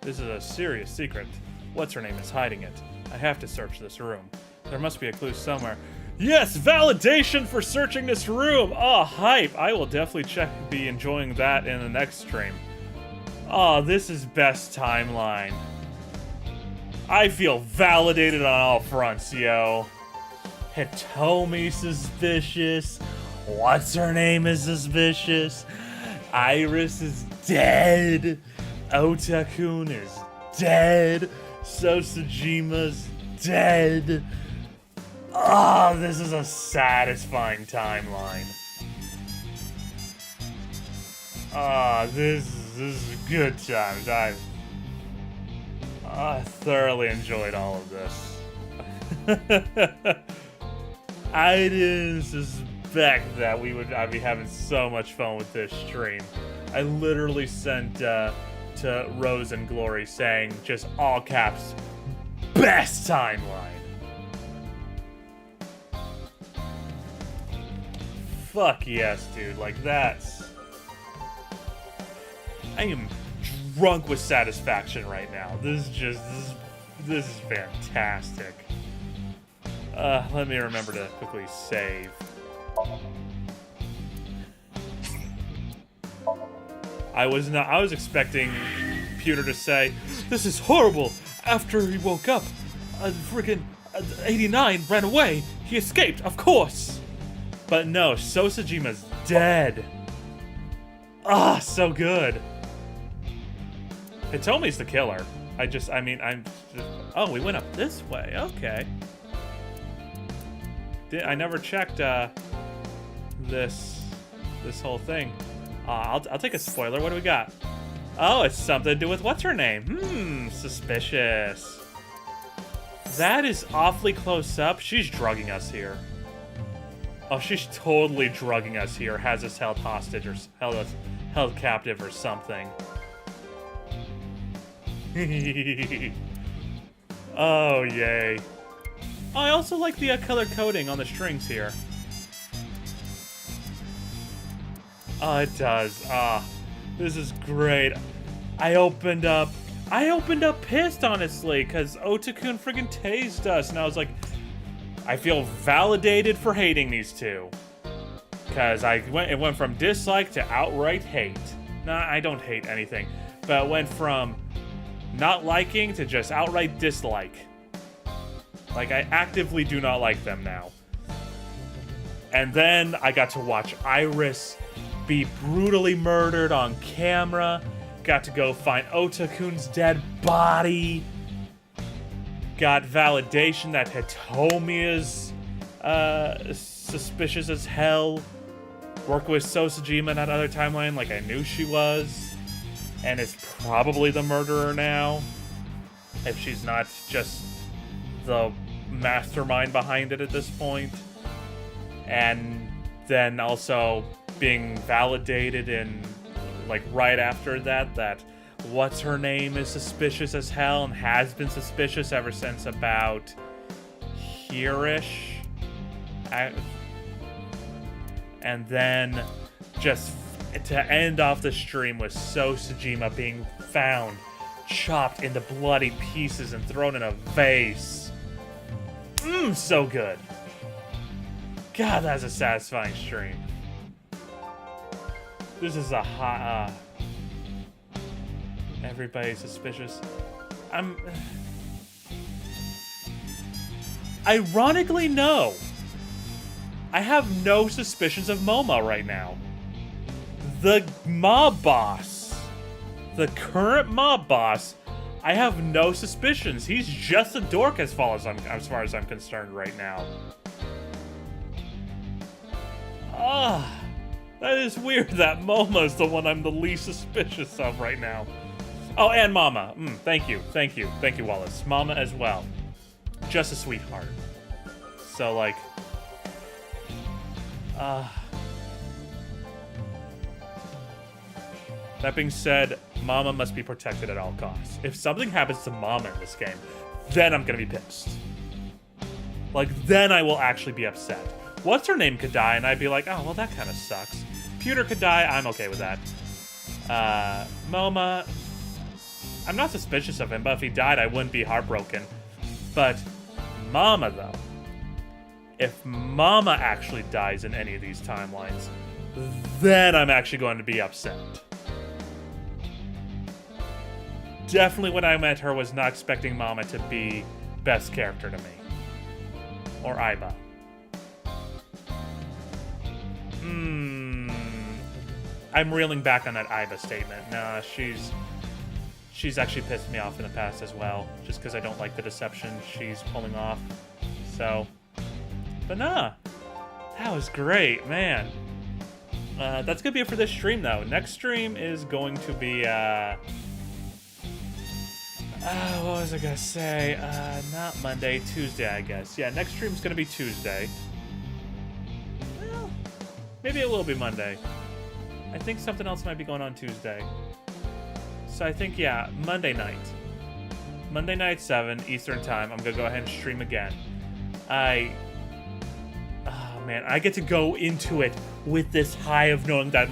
This is a serious secret. What's her name is hiding it. I have to search this room. There must be a clue somewhere. Yes, validation for searching this room. Oh, hype. I will definitely be enjoying that in the next stream. Oh, this is best timeline. I feel validated on all fronts, yo. Hitomi suspicious. What's her name is suspicious. Iris is dead. Otakun is dead. Sosajima's dead. Oh, this is a satisfying timeline. Ah, this is good times. I thoroughly enjoyed all of this. I didn't suspect that I'd be having so much fun with this stream. I literally sent to Rose and Glory saying, just all caps, best timeline. Fuck yes, dude. Like, that's... I am drunk with satisfaction right now. This is fantastic. Let me remember to quickly save. I was expecting Pewter to say, "This is horrible." After he woke up, freaking 89 ran away. He escaped, of course. But no, Sosajima's dead. Ah, so good. Hitomi's the killer. Oh, we went up this way. Okay. I never checked this whole thing. I'll take a spoiler. What do we got? Oh, it's something to do with what's her name? Suspicious. That is awfully close up. She's drugging us here. Oh, she's totally drugging us here. Has us held hostage or held captive or something. Oh, yay. Oh, I also like the color coding on the strings here. Oh, it does. This is great. I opened up pissed, honestly, because Otakun friggin' tased us, and I was like, I feel validated for hating these two. Because it went from dislike to outright hate. Nah, I don't hate anything. But it went from not liking to just outright dislike. Like, I actively do not like them now. And then I got to watch Iris be brutally murdered on camera. Got to go find Otakun's dead body. Got validation that Hitomi is suspicious as hell. Worked with Sosajima in that other timeline like I knew she was. And is probably the murderer now. If she's not just the mastermind behind it at this point. And then also being validated in, like, right after that what's her name is suspicious as hell and has been suspicious ever since about here-ish. And then just to end off the stream with Sosajima being found chopped into bloody pieces and thrown in a vase. So good. God, that's a satisfying stream. This is a hot, everybody's suspicious. Ironically, no. I have no suspicions of Momo right now. The mob boss, the current mob boss, I have no suspicions. He's just a dork as far as I'm concerned right now. That is weird that Momo's the one I'm the least suspicious of right now. Oh, and Mama. Thank you, Wallace. Mama as well. Just a sweetheart. So, like, that being said, Mama must be protected at all costs. If something happens to Mama in this game, then I'm gonna be pissed. Like, then I will actually be upset. What's her name could die, and I'd be like, oh, well, that kind of sucks. Pewter could die, I'm okay with that. Moma, I'm not suspicious of him, but if he died, I wouldn't be heartbroken. But Mama, though, if Mama actually dies in any of these timelines, then I'm actually going to be upset. Definitely when I met her was not expecting Mama to be best character to me. Or Aiba. I'm reeling back on that Aiba statement. Nah, she's actually pissed me off in the past as well, just because I don't like the deception she's pulling off. So, but nah, that was great, man. That's gonna be it for this stream, though. Next stream is going to be, what was I gonna say? Not Monday, Tuesday, I guess. Yeah, next stream's gonna be Tuesday. Well, maybe it will be Monday. I think something else might be going on Tuesday. So I think, yeah, Monday night. Monday night, 7 Eastern Time. I'm gonna go ahead and stream again. Oh man, I get to go into it with this high of knowing that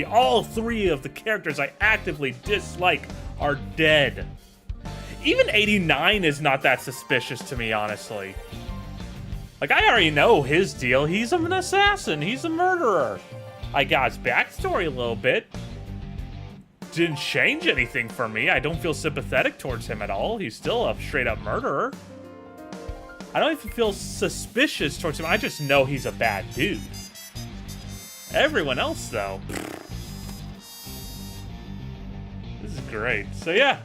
all three of the characters I actively dislike are dead. Even 89 is not that suspicious to me, honestly. Like, I already know his deal. He's an assassin. He's a murderer. I got his backstory a little bit. Didn't change anything for me. I don't feel sympathetic towards him at all. He's still a straight-up murderer. I don't even feel suspicious towards him. I just know he's a bad dude. Everyone else, though. This is great. So, yeah.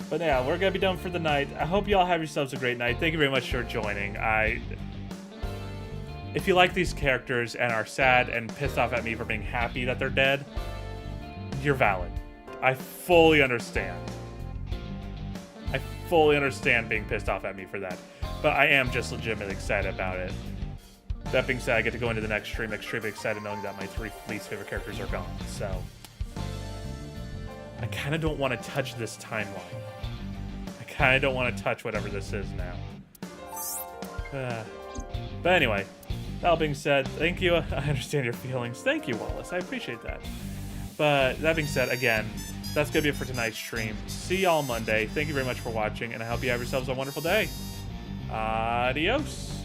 But yeah, we're gonna be done for the night. I hope y'all have yourselves a great night. Thank you very much for joining. If you like these characters and are sad and pissed off at me for being happy that they're dead, you're valid. I fully understand. I fully understand being pissed off at me for that. But I am just legitimately excited about it. That being said, I get to go into the next stream extremely excited knowing that my 3 least favorite characters are gone. So I kind of don't want to touch this timeline. I kind of don't want to touch whatever this is now. But anyway, that all being said, thank you. I understand your feelings. Thank you, Wallace. I appreciate that. But that being said, again, that's going to be it for tonight's stream. See y'all Monday. Thank you very much for watching, and I hope you have yourselves a wonderful day. Adios.